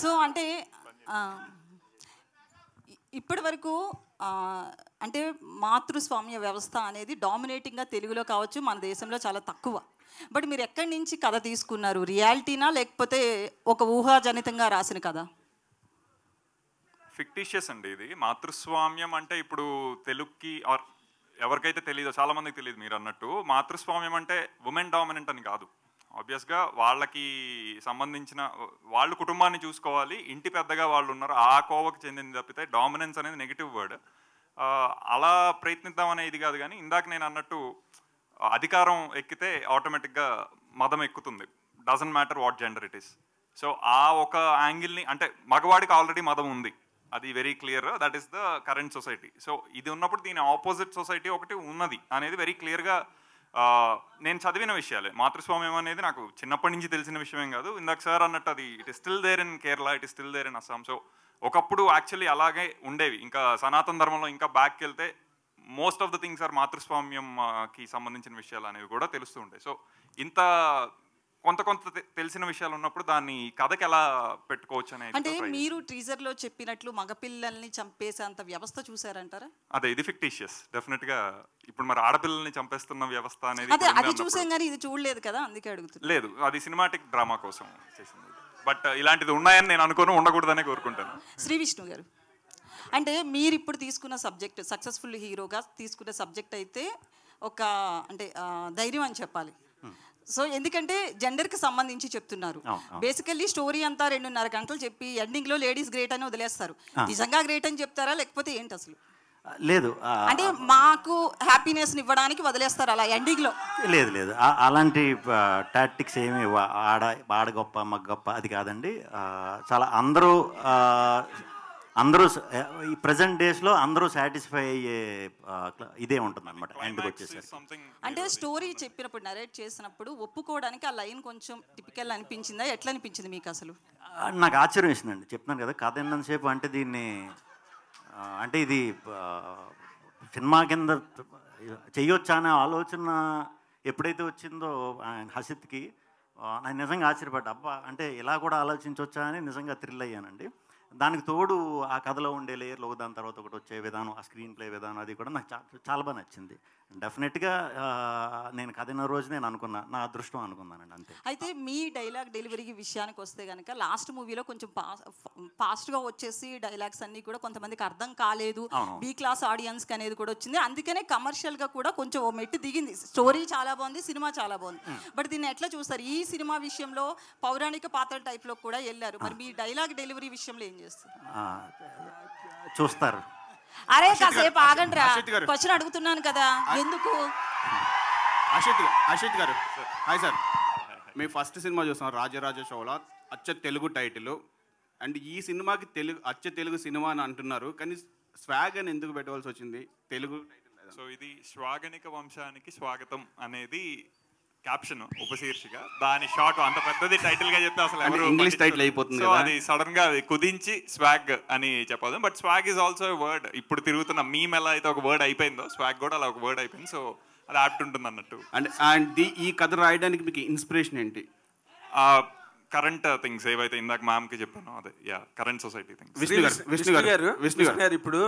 సో అంటే ఇప్పటి వరకు అంటే మాతృస్వామ్య వ్యవస్థ అనేది డామినేటింగ్గా తెలుగులో కావచ్చు, మన దేశంలో చాలా తక్కువ. బట్ మీరు ఎక్కడి నుంచి కథ తీసుకున్నారు? రియాలిటీనా లేకపోతే ఒక ఊహాజనితంగా రాసిన కథ? ఫిక్టిషియస్ అండి ఇది. మాతృస్వామ్యం అంటే ఇప్పుడు తెలుగుకి ఆర్ ఎవరికైతే తెలియదో, చాలా మందికి తెలియదు మీరు అన్నట్టు, మాతృస్వామ్యం అంటే ఉమెన్ డామినెంట్ అని కాదు. ఆబ్వియస్గా వాళ్ళకి సంబంధించిన వాళ్ళు కుటుంబాన్ని చూసుకోవాలి, ఇంటి పెద్దగా వాళ్ళు ఉన్నారు, ఆ కోవకు చెందింది తప్పితే డామినెన్స్ అనేది నెగిటివ్ వర్డ్. అలా ప్రయత్నిద్దామనే ఇది కాదు. కానీ ఇందాక నేను అన్నట్టు అధికారం ఎక్కితే ఆటోమేటిక్గా మదం ఎక్కుతుంది, doesn't matter what gender it is. So ఆ ఒక యాంగిల్ని, అంటే మగవాడికి ఆల్రెడీ మదం ఉంది, అది very clear, that is the current society. So ఇది ఉన్నప్పుడు దీని ఆపోజిట్ సొసైటీ ఒకటి ఉన్నది అనేది వెరీ క్లియర్గా నేను చదివిన విషయాలే. మాతృస్వామ్యం అనేది నాకు చిన్నప్పటి నుంచి తెలిసిన విషయమేం కాదు. ఇందాక సార్ అన్నట్టు అది it is still there in Kerala, it is still there in Assam. So ఒకప్పుడు యాక్చువల్లీ అలాగే ఉండేవి. ఇంకా సనాతన ధర్మంలో ఇంకా బ్యాక్కి వెళ్తే most of the things are మాతృస్వామ్యంకి సంబంధించిన విషయాలు అనేవి కూడా తెలుస్తూ ఉంటాయి. సో ఇంత కొంత తెలిసిన విషయాలు ఉన్నప్పుడు దాన్ని కథకి ఎలా పెట్టుకోవచ్చు అనేది. అంటే మీరు టీజర్లో చెప్పినట్లు మగపిల్లల్ని చంపేసేంత వ్యవస్థ చూసారంటారా? అదే, ఇది ఫిక్టిషియస్ డెఫినెట్గా. ఇప్పుడు మరి ఆడపిల్లల్ని చంపేస్తున్న వ్యవస్థ అనేది అది చూసాం కానీ ఇది చూడలేదు కదా, అందుకే అడుగుతుంది. లేదు, అది సినిమాటిక్ డ్రామా కోసం చేసింది. బట్ ఇలాంటిది ఉన్నాయని నేను అనుకోను, ఉండకూడదనే కోరుకుంటాను. శ్రీ విష్ణు గారు, అంటే మీరు ఇప్పుడు తీసుకున్న సబ్జెక్ట్, సక్సెస్ఫుల్ హీరోగా తీసుకున్న సబ్జెక్ట్ అయితే ఒక అంటే ధైర్యం అని చెప్పాలి. సో ఎందుకంటే జెండర్కి సంబంధించి చెప్తున్నారు. బేసికల్లీ స్టోరీ అంతా 2.5 గంటలు చెప్పి ఎండింగ్లో లేడీస్ గ్రేట్ అని వదిలేస్తారు. నిజంగా గ్రేట్ అని చెప్తారా లేకపోతే ఏంటి అసలు? లేదు, అంటే మాకు హ్యాపీనెస్ని ఇవ్వడానికి వదిలేస్తారు అలా ఎండింగ్లో? లేదు, అలాంటి టాక్టిక్స్ ఏమి ఆడ గొప్ప మగ గొప్ప అది కాదండి. చాలా అందరూ అందరూ ఈ ప్రజెంట్ డేస్లో అందరూ సాటిస్ఫై అయ్యే ఇదే ఉంటుంది అనమాట ఎండ్కి వచ్చేసరికి. అంటే స్టోరీ చెప్పినప్పుడు నరేట్ చేసినప్పుడు ఒప్పుకోవడానికి ఆ లైన్ కొంచెం టిపికల్ అనిపించిందా, ఎట్లా అనిపించింది మీకు అసలు? నాకు ఆశ్చర్యం వేసిందండి, చెప్తున్నాను కదా కథ ఎన్నంతసేపు అంటే దీన్ని అంటే ఇది సినిమా కింద చెయ్యొచ్చా అనే ఆలోచన ఎప్పుడైతే వచ్చిందో హసిత్కి నేను నిజంగా ఆశ్చర్యపడ్డా, అబ్బా అంటే ఇలా కూడా ఆలోచించవచ్చా అని నిజంగా థ్రిల్ అయ్యానండి. దానికి తోడు ఆ కథలో ఉండే లేయర్లు దాని తర్వాత ఒకటి వచ్చే విధానం, ఆ స్క్రీన్ ప్లే విధానం అది కూడా నాకు చాలా బాగా నచ్చింది. డెఫినెట్గా నేను కథ అయిన రోజు నేను అనుకున్నా, నా అదృష్టం అనుకున్నానండి అంతే. అయితే మీ డైలాగ్ డెలివరీ విషయానికి వస్తే కనుక లాస్ట్ మూవీలో కొంచెం ఫాస్ట్గా వచ్చేసి డైలాగ్స్ అన్నీ కూడా కొంతమందికి అర్థం కాలేదు, బీ క్లాస్ ఆడియన్స్కి అనేది కూడా వచ్చింది. అందుకనే కమర్షియల్గా కూడా కొంచెం ఓ మెట్టు దిగింది. స్టోరీ చాలా బాగుంది, సినిమా చాలా బాగుంది. బట్ దీన్ని ఎట్లా చూస్తారు? ఈ సినిమా విషయంలో పౌరాణిక పాత్ర టైప్లో కూడా వెళ్ళారు, మరి మీ డైలాగ్ డెలివరీ విషయంలో ఏం చేస్తారు? చూస్తారు. అరే కాసేపు ఆగండిరా, క్వశ్చన్ అడుగుతున్నాను కదా, ఎందుకు? అశిత్ గారు హాయ్ సార్, మీ ఫస్ట్ సినిమా చూసాం రాజరాజ చోళ, అచ్చ తెలుగు టైటిల్. అండ్ ఈ సినిమాకి అచ్చ తెలుగు సినిమా అని అంటున్నారు, కానీ స్వాగ్ అని ఎందుకు పెట్టవలసి వచ్చింది? తెలుగు టైటిల్. సో ఇది శ్వాగనిక వంశానికి స్వాగతం అనేది క్యాప్షన్, ఉపశీర్షిక. దాని షార్ట్ అంత పెద్దది టైటిల్ గా చెప్తే అసలు ఎవరు ఇంగ్లీష్ టైటిల్ అయిపోతుంది. సో అది సడన్ గా కుదించి స్వాగ్ అని చెప్పదు. But swag is also word. ఇప్పుడు తిరుగుతున్న మీమ్ ఎలా అయితే ఒక వర్డ్ అయిపోయిందో, స్వాగ్ కూడా అలా ఒక వర్డ్ అయిపోయింది. సో అది యాప్ట్ ఉంటుంది అన్నట్టు. అండ్ ఈ కథ రాయడానికి మీకు ఇన్స్పిరేషన్ ఏంటి? కరెంట్ థింగ్స్ ఏవైతే ఇందాక మ్యామ్కి చెప్పాను, అదే కరెంట్ సొసైటీ థింగ్స్. విష్ణు గారు ఇప్పుడు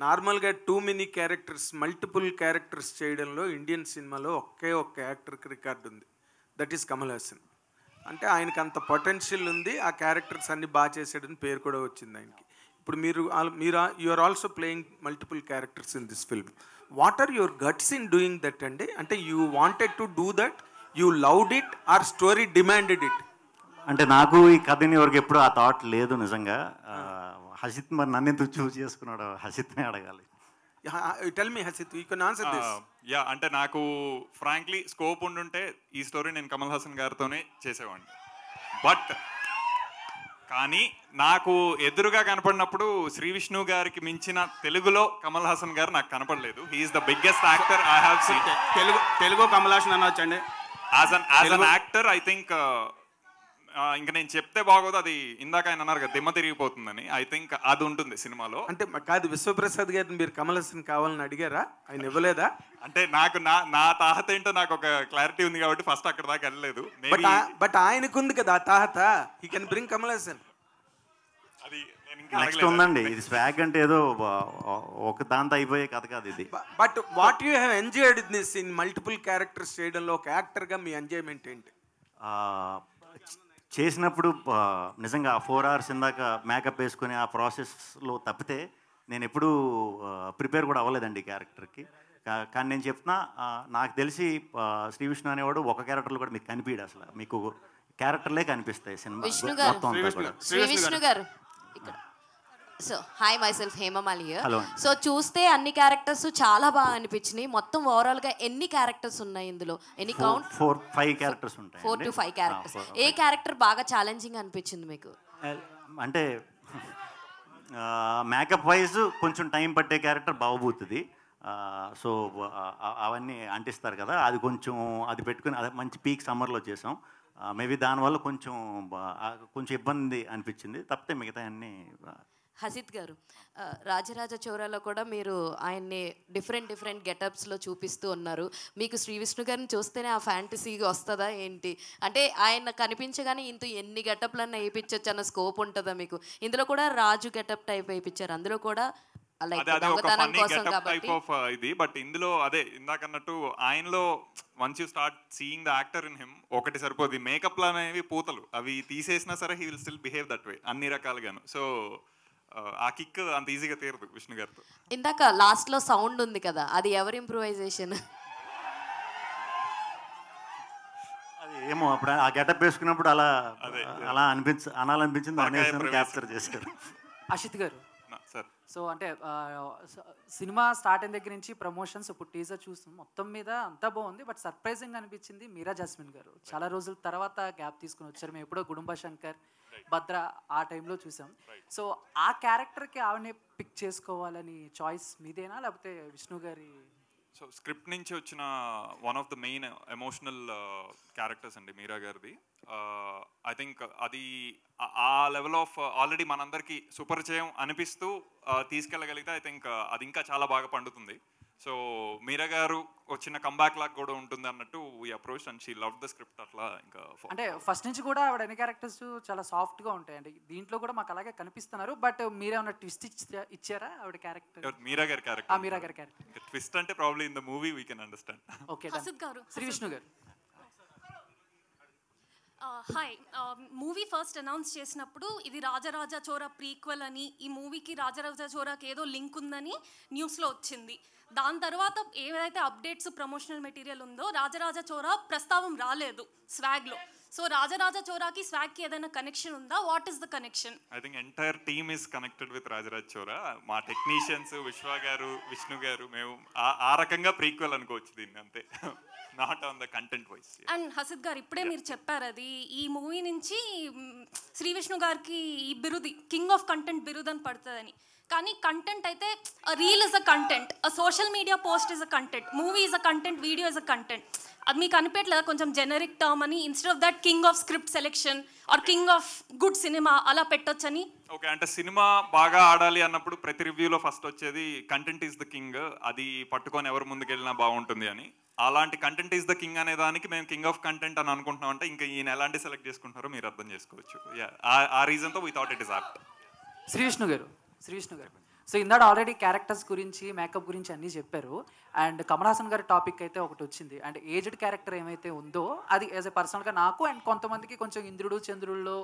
నార్మల్గా too many characters, multiple characters చేయడంలో ఇండియన్ సినిమాలో ఒకే ఒక్క యాక్టర్కి రికార్డు ఉంది, దట్ ఈస్ కమల్ హాసన్. అంటే ఆయనకి అంత పొటెన్షియల్ ఉంది, ఆ క్యారెక్టర్స్ అన్ని బాగా చేసాడని పేరు కూడా వచ్చింది ఆయనకి. ఇప్పుడు మీరు you are also playing multiple characters in this film. What are your guts in doing that అండి? అంటే you wanted to do that, you loved it, or story demanded it? అంటే నాకు ఈ కథని వరకు ఎప్పుడు ఆ థాట్ లేదు నిజంగా. హసిత్ మరి నన్ను ఎందుకు చూస్ చేసుకున్నాడు, హసిత్నే అడగాలి. Tell me Hasith, you can answer this. Yeah, అంటే నాకు ఫ్రాంక్లీ స్కోప్ ఉండుంటే ఈ స్టోరీ నేను కమల్ హాసన్ గారితోనే చేసేవాడిని. బట్ కానీ నాకు ఎదురుగా కనపడినప్పుడు శ్రీ విష్ణు గారికి మించిన తెలుగులో కమల్ హాసన్ గారు నాకు కనపడలేదు. He is the biggest actor I have seen. Telugu Kamal Haasan అనొచ్చండి. As an actor I think ఇంకా నేను చెప్తే బాగోదు, అది ఇందాక ఆయన అన్నారు కదా దిమ్మ తిరిగిపోతుందని. ఐ థింక్ అది ఉంటుంది సినిమాలో. అంటే కాదు, విశ్వప్రసాద్ గారిని మీరు కమల్ హాసన్ కావాలని అడిగారా? ఆయన ఇవ్వలేదా? అంటే నాకు నా తాహత ఏంటో నాకు ఒక క్లారిటీ ఉంది కాబట్టి ఫస్ట్ అక్కడ దాకా వెళ్ళలేదు. బట్ ఆయనకుంది కదా ఆ తాహత, he can bring Kamal Haasan. అది నెక్స్ట్ ఉందండి, ఇది స్వాగ్ అంటే ఏదో ఒక దాంతో అయిపోయే కథ కాదు ఇది. But what you have enjoyed this in multiple characters చేయడంలో ఒక యాక్టర్గా మీ ఎంజాయ్మెంట్ ఏంటి? చేసినప్పుడు నిజంగా 4 hours ఇందాక మేకప్ వేసుకుని ఆ ప్రాసెస్లో తప్పితే నేను ఎప్పుడూ ప్రిపేర్ కూడా అవ్వలేదండి క్యారెక్టర్కి. కానీ నేను చెప్తున్నా, నాకు తెలిసి శ్రీ విష్ణు అనేవాడు ఒక క్యారెక్టర్లో కూడా మీకు కనిపించడు, అసలు మీకు క్యారెక్టర్లే కనిపిస్తాయి సినిమా మొత్తం అంతా కూడా. శ్రీ విష్ణు గారు ఇక్కడ. So hi my self Hemamali. So చూస్తే అన్ని క్యారెక్టర్స్ చాలా బాగా అనిపించినాయి. మొత్తం ఓవరాల్ గా ఎన్ని క్యారెక్టర్స్ ఉన్నాయి ఇందులో? ఎన్ని కౌంట్? 4-5 క్యారెక్టర్స్ ఉంటాయి. 4 to 5 క్యారెక్టర్స్. ఏ క్యారెక్టర్ బాగా ఛాలెంజింగ్ అనిపించింది మీకు? అంటే మేకప్ వైజ్ కొంచెం టైం పట్టే క్యారెక్టర్ బావబోతుంది. సో అవన్నీ అంటిస్తారు కదా, అది కొంచెం అది పెట్టుకుని అదే మంచి పీక్ సమ్మర్లో చేసాం. మేబీ దానివల్ల కొంచెం ఇబ్బంది అనిపించింది, తప్పితే మిగతా అన్నీ. హసిత్ గారు, రాజరాజ చోరాలో కూడా మీరు ఆయన్ని డిఫరెంట్ గెటప్స్లో చూపిస్తూ ఉన్నారు. మీకు శ్రీ విష్ణు గారిని చూస్తేనే ఆ ఫ్యాంటసీగా వస్తుందా ఏంటి? అంటే ఆయన కనిపించగానే ఎన్ని గెటప్లన్నా వేయించవచ్చు అన్న స్కోప్ ఉంటుందా మీకు? ఇందులో కూడా రాజు గెటప్ టైప్ వేయించారు, అందులో కూడా ఇది. బట్ ఇందులో అదే ఇందాకన్నట్టు ఆయనలో once you start seeing the actor in him ఒకటి సరిపోదు. మేకప్లు అనేవి పూతలు, అవి తీసేసినా సరే he will still behave that way అన్ని రకాలుగాను. సో ఆ కిక్ అంత ఈజీగా తీరదు విష్ణు గారితో. ఇందాక లాస్ట్ లో సౌండ్ ఉంది కదా, అది ఎవరి ఇంప్రూవైజేషన్? అది ఏమో అప్పుడు ఆ గెటప్ వేసుకున్నప్పుడు అలా అనాలనిపించింది, అనేసి క్యాప్చర్ చేశారు. అశిత్ గారు సో అంటే సినిమా స్టార్ట్ అయిన దగ్గర నుంచి ప్రమోషన్స్, ఇప్పుడు టీజర్ చూస్తాం, మొత్తం మీద అంతా బాగుంది. బట్ సర్ప్రైజింగ్ అనిపించింది మీరా జాస్మిన్ గారు చాలా రోజుల తర్వాత గ్యాప్ తీసుకుని వచ్చారు. మేము ఎప్పుడో గుడుంబ శంకర్ భద్ర ఆ టైంలో చూసాం. సో ఆ క్యారెక్టర్కి ఆవిడనే పిక్ చేసుకోవాలని చాయిస్ మీదేనా లేకపోతే విష్ణు గారి? సో స్క్రిప్ట్ నుంచి వచ్చిన one of the main emotional characters అండి మీరా గారిది. ఐ థింక్ అది ఆ లెవెల్ ఆఫ్ ఆల్రెడీ మనందరికీ సుపరిచయం అనిపిస్తూ తీసుకెళ్ళగలిగితే ఐ థింక్ అది ఇంకా చాలా బాగా పండుతుంది. సో మీరా గారు వచ్చిన కంబ్యాక్ లాగా కూడా ఉంటుంది అన్నట్టు we approach and she love the script. అట్లా ఇంకా అంటే ఫస్ట్ నుంచి కూడా ఆవిడ అన్ని క్యారెక్టర్స్ చాలా సాఫ్ట్గా ఉంటాయండి. దీంట్లో కూడా మాకు అలాగే కనిపిస్తున్నారు. బట్ మీరేమన్నా ట్విస్ట్ ఇచ్చారా ఆవిడ క్యారెక్టర్? మీరా గారి క్యారెక్టర్. మీరా గారి క్యారెక్టర్ ట్విస్ట్ అంటే probably in the movie we can understand. Okay గారు, శ్రీ విష్ణు గారు. హాయ్, మూవీ ఫస్ట్ అనౌన్స్ చేసినప్పుడు ఇది రాజరాజ చోరా ప్రీక్వెల్ అని, ఈ మూవీకి రాజరాజ చోరాకి ఏదో లింక్ ఉందని న్యూస్లో వచ్చింది. దాని తర్వాత ఏదైతే అప్డేట్స్ ప్రమోషనల్ మెటీరియల్ ఉందో రాజరాజ చోరా ప్రస్తావం రాలేదు స్వాగ్లో. సో రాజరాజ చోరాకి స్వాగ్కి ఏదైనా కనెక్షన్ ఉందా? What is the connection? I think entire team is connected with Rajaraj Chola. మా టెక్నీషియన్స్ విశ్వ గారు, విష్ణు గారు, మేము ఆ రకంగా ప్రీక్వెల్ అనుకోవచ్చు దీన్ని, అంతే. Not on the content wise. And Hasith garu ఇప్పుడే మీరు చెప్పారు అది ఈ మూవీ నుంచి శ్రీ విష్ణు గారికి ఈ బిరుది కింగ్ ఆఫ్ కంటెంట్ బిరుదు అని పడుతుందని. కానీ కంటెంట్ అయితే reel is a content, social media post is a content, movie is a content, video is a content. అది మీకు అనిపించలేదా కొంచెం జెనరిక్ టర్మ్ అని? Instead of that king of script selection or king of good cinema అలా పెట్టొచ్చని? Okay, అంటే cinema బాగా ఆడాలి అన్నప్పుడు ప్రతి రివ్యూలో ఫస్ట్ వచ్చేది కంటెంట్ ఈజ్ ద కింగ్, అది పట్టుకొని ఎవరు ముందుకెళ్ళినా బాగుంటుంది అని. అలాంటి కంటెంట్ ఈజ్ ద కింగ్ అనే దానికి మేము కింగ్ ఆఫ్ కంటెంట్ అని అనుకుంటున్నాం. అంటే ఇంకా ఈయన ఎలాంటి సెలెక్ట్ చేసుకుంటారో మీరు అర్థం చేసుకోవచ్చు. ఆ రీజన్తో we thought it is apt. Shri Vishnu గారు, సో ఇందాక ఆల్రెడీ క్యారెక్టర్స్ గురించి, మేకప్ గురించి అన్నీ చెప్పారు. అండ్ కమల్ హాసన్ గారి టాపిక్ అయితే ఒకటి వచ్చింది. అండ్ ఏజ్డ్ క్యారెక్టర్ ఏమైతే ఉందో అది యాజ్ ఎ పర్సనల్గా నాకు అండ్ కొంతమందికి కొంచెం ఇంద్రుడు చంద్రుల్లో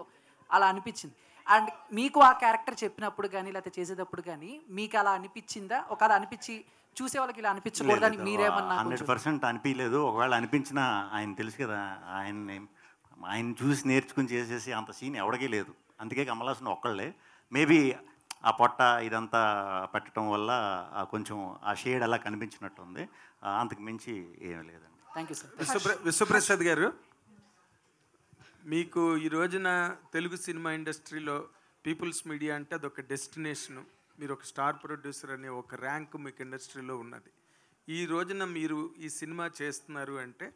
అలా అనిపించింది. అండ్ మీకు ఆ క్యారెక్టర్ చెప్పినప్పుడు కానీ లేకపోతే చేసేటప్పుడు కానీ మీకు అలా అనిపించిందా? ఒకవేళ అనిపించి చూసే వాళ్ళకి ఇలా అనిపించకూడదని మీరేమన్నా? 100% అనిపించలేదు. ఒకవేళ అనిపించినా ఆయన తెలుసు కదా, ఆయన చూసి నేర్చుకుని చేసేసి అంత సీన్ ఎవరికీ లేదు. అందుకే కమల్ హాసన్ ఒక్కళ్ళే. మేబీ ఆ పొట్ట ఇదంతా పెట్టడం వల్ల కొంచెం ఆ షేడ్ అలా కనిపించినట్టుంది, అంతకు మించి ఏమీ లేదండి. Thank you sir. విశ్వప్రసాద్ గారు, మీకు ఈ రోజున తెలుగు సినిమా ఇండస్ట్రీలో పీపుల్స్ మీడియా అంటే అదొక డెస్టినేషను. మీరు ఒక స్టార్ ప్రొడ్యూసర్ అనే ఒక ర్యాంక్ మీకు ఇండస్ట్రీలో ఉన్నది. ఈ రోజున మీరు ఈ సినిమా చేస్తున్నారు అంటే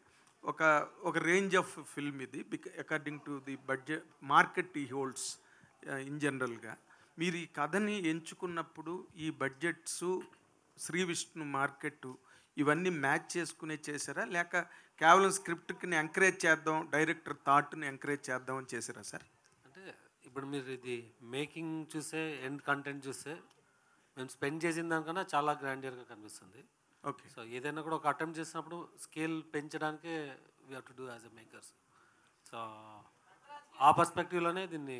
ఒక రేంజ్ ఆఫ్ ఫిల్మ్ ఇది, according to the budget market ఈ హోల్డ్స్ ఇన్ జనరల్గా. మీరు ఈ కథని ఎంచుకున్నప్పుడు ఈ బడ్జెట్స్, శ్రీ విష్ణు మార్కెట్ ఇవన్నీ మ్యాచ్ చేసుకునే చేశారా, లేక కేవలం స్క్రిప్ట్ని ఎంకరేజ్ చేద్దాం, డైరెక్టర్ థాట్ని ఎంకరేజ్ చేద్దాం అని చేశారా సార్? అంటే ఇప్పుడు మీరు ఇది మేకింగ్ చూసే, ఎండ్ కంటెంట్ చూస్తే మేము స్పెండ్ చేసిన దానికన్నా చాలా గ్రాండియర్గా కనిపిస్తుంది. ఓకే, సో ఏదైనా కూడా ఒక అటెంప్ట్ చేసినప్పుడు స్కేల్ పెంచడానికే we have to do as a makers. So ఆ పర్స్పెక్టివ్లోనే దీన్ని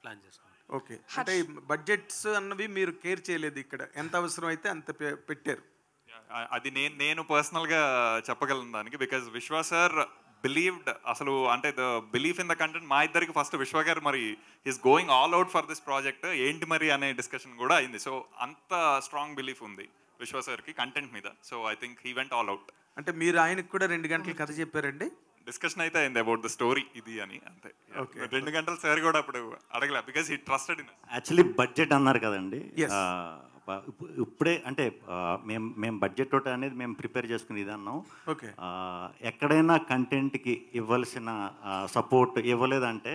ప్లాన్ చేస్తాం. ఓకే, అంటే బడ్జెట్స్ అన్నవి మీరు కేర్ చేయలేదు, ఇక్కడ ఎంత అవసరం అయితే అంత పెట్టారు. అది నేను పర్సనల్గా చెప్పగలను దానికి. బికాజ్ విశ్వ సార్ బిలీవ్డ్, అసలు అంటే the belief in the content మా ఇద్దరికి ఫస్ట్ విశ్వ గారు మరి is going all out for this project ఏంటి మరి అనే డిస్కషన్ కూడా అయింది. సో అంత స్ట్రాంగ్ బిలీఫ్ ఉంది విశ్వ సార్కి కంటెంట్ మీద. So I think he went all out. అంటే మీరు ఆయనకు కూడా 2 గంటలు కథ చెప్పారండి? డిస్కషన్ అయితే అయింది అబౌట్ ద స్టోరీ ఇది అని, అంతే. 2 గంటలు సార్ కూడా అప్పుడు అడగలే, because he trusted in. Actually budget అన్నారు కదండి, ఇప్పుడే అంటే మేము బడ్జెట్ తోటి అనేది మేము ప్రిపేర్ చేసుకుని ఇది అన్నాం. ఎక్కడైనా కంటెంట్కి ఇవ్వాల్సిన సపోర్ట్ ఇవ్వలేదంటే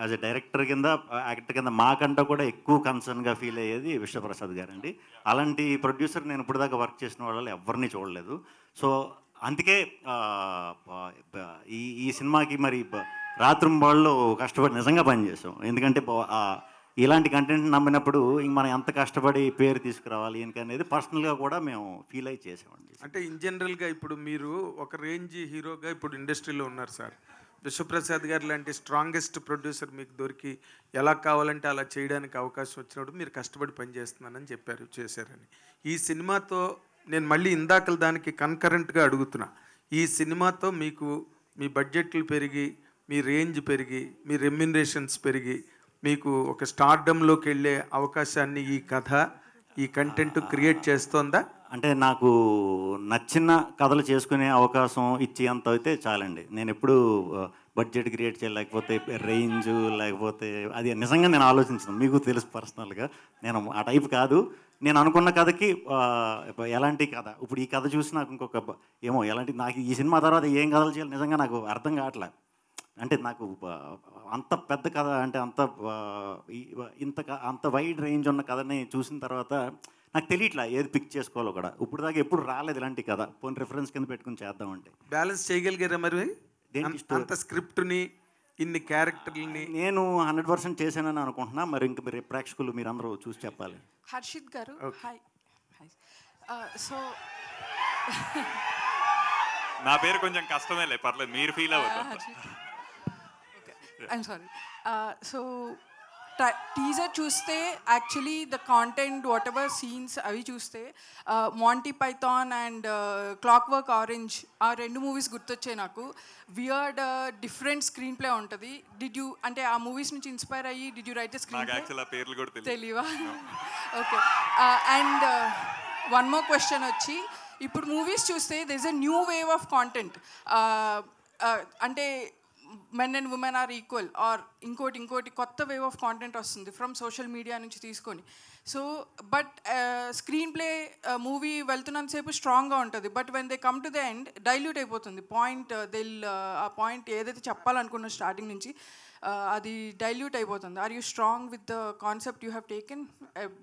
యాజ్ ఎ డైరెక్టర్ కింద, యాక్టర్ కింద మాకంటే కూడా ఎక్కువ కన్సర్న్గా ఫీల్ అయ్యేది విశ్వప్రసాద్ గారండి. అలాంటి ప్రొడ్యూసర్ నేను ఇప్పుడు దాకా వర్క్ చేసిన వాళ్ళు ఎవరిని చూడలేదు. సో అందుకే ఈ సినిమాకి మరి రాత్రింబాళ్ళు కష్టపడి నిజంగా పనిచేసాం. ఎందుకంటే ఇలాంటి కంటెంట్ నమ్మినప్పుడు ఇంక మనం ఎంత కష్టపడి పేరు తీసుకురావాలి అనేది పర్సనల్గా కూడా మేము ఫీల్ అయ్యి చేసామండి. అంటే ఇన్ జనరల్గా ఇప్పుడు మీరు ఒక రేంజ్ హీరోగా ఇప్పుడు ఇండస్ట్రీలో ఉన్నారు సార్. విశ్వప్రసాద్ గారు లాంటి స్ట్రాంగెస్ట్ ప్రొడ్యూసర్ మీకు దొరికి ఎలా కావాలంటే అలా చేయడానికి అవకాశం వచ్చినప్పుడు మీరు కష్టపడి పనిచేస్తున్నానని చెప్పారు, చేశారని. ఈ సినిమాతో నేను మళ్ళీ ఇందాకల దానికి కన్కరెంట్గా అడుగుతున్నా, ఈ సినిమాతో మీకు మీ బడ్జెట్లు పెరిగి, మీ రేంజ్ పెరిగి, మీ రెమ్యునరేషన్స్ పెరిగి, మీకు ఒక స్టార్డమ్లోకి వెళ్ళే అవకాశాన్ని ఈ కథ, ఈ కంటెంట్ క్రియేట్ చేస్తోందా? అంటే నాకు నచ్చిన కథలు చేసుకునే అవకాశం ఇచ్చేంత అయితే చాలండి. నేను ఎప్పుడు బడ్జెట్ క్రియేట్ చేయాలి, లేకపోతే రేంజ్, లేకపోతే అది నిజంగా నేను ఆలోచించాను. మీకు తెలుసు పర్సనల్గా నేను ఆ టైప్ కాదు. నేను అనుకున్న కథకి ఎలాంటి కథ, ఇప్పుడు ఈ కథ చూసి నాకు ఇంకొక ఏమో ఎలాంటి, నాకు ఈ సినిమా తర్వాత ఏం కథలు చేయాలి నిజంగా నాకు అర్థం కావట్లే. అంటే నాకు అంత పెద్ద కథ అంటే అంత వైడ్ రేంజ్ ఉన్న కథని చూసిన తర్వాత నాకు తెలియట్లా ఏది పిక్ చేసుకోవాలో కూడా. ఇప్పుడు దాకా ఎప్పుడు రాలేదు ఇలాంటి కథ. పోనీ రిఫరెన్స్ కింద పెట్టుకుని చేద్దామంటే బ్యాలెన్స్ చేయగలిగారా మరి అంత స్క్రిప్ట్ని, ఇన్ని క్యారెక్టర్ని? నేను 100% చేశానని అనుకుంటున్నా. మరి ఇంక మీరు ప్రేక్షకులు మీరు అందరూ చూసి చెప్పాలి. హర్షిత్ గారు, హాయ్. సో నా పేరు కొంచెం కష్టమేలే, పర్లేదు, మీరు ఫీల్ అవ్వదు. I'm sorry. సో టీజర్ చూస్తే actually the content whatever scenes అవి చూస్తే Monty Python and clockwork orange ఆ 2 మూవీస్ గుర్తొచ్చాయి నాకు. వియర్డ్ డిఫరెంట్ స్క్రీన్ ప్లే ఉంటుంది. డిడ్ యూ అంటే ఆ మూవీస్ నుంచి ఇన్స్పైర్ అయ్యి did you write the screenplay? తెలియవా? Okay. And one more question వచ్చి, ఇప్పుడు మూవీస్ చూస్తే there is a new wave of content. అంటే men and women are equal are ఇంకోటి కొత్త వేవ్ ఆఫ్ కాంటెంట్ వస్తుంది ఫ్రమ్ సోషల్ మీడియా నుంచి తీసుకొని. So but screenplay movie వెళ్తున్నంతసేపు స్ట్రాంగ్గా ఉంటుంది, but when they come to the end dilute అయిపోతుంది పాయింట్. ఆ పాయింట్ ఏదైతే చెప్పాలనుకున్న స్టార్టింగ్ నుంచి అది డైల్యూట్ అయిపోతుంది. Are you strong with the concept you have taken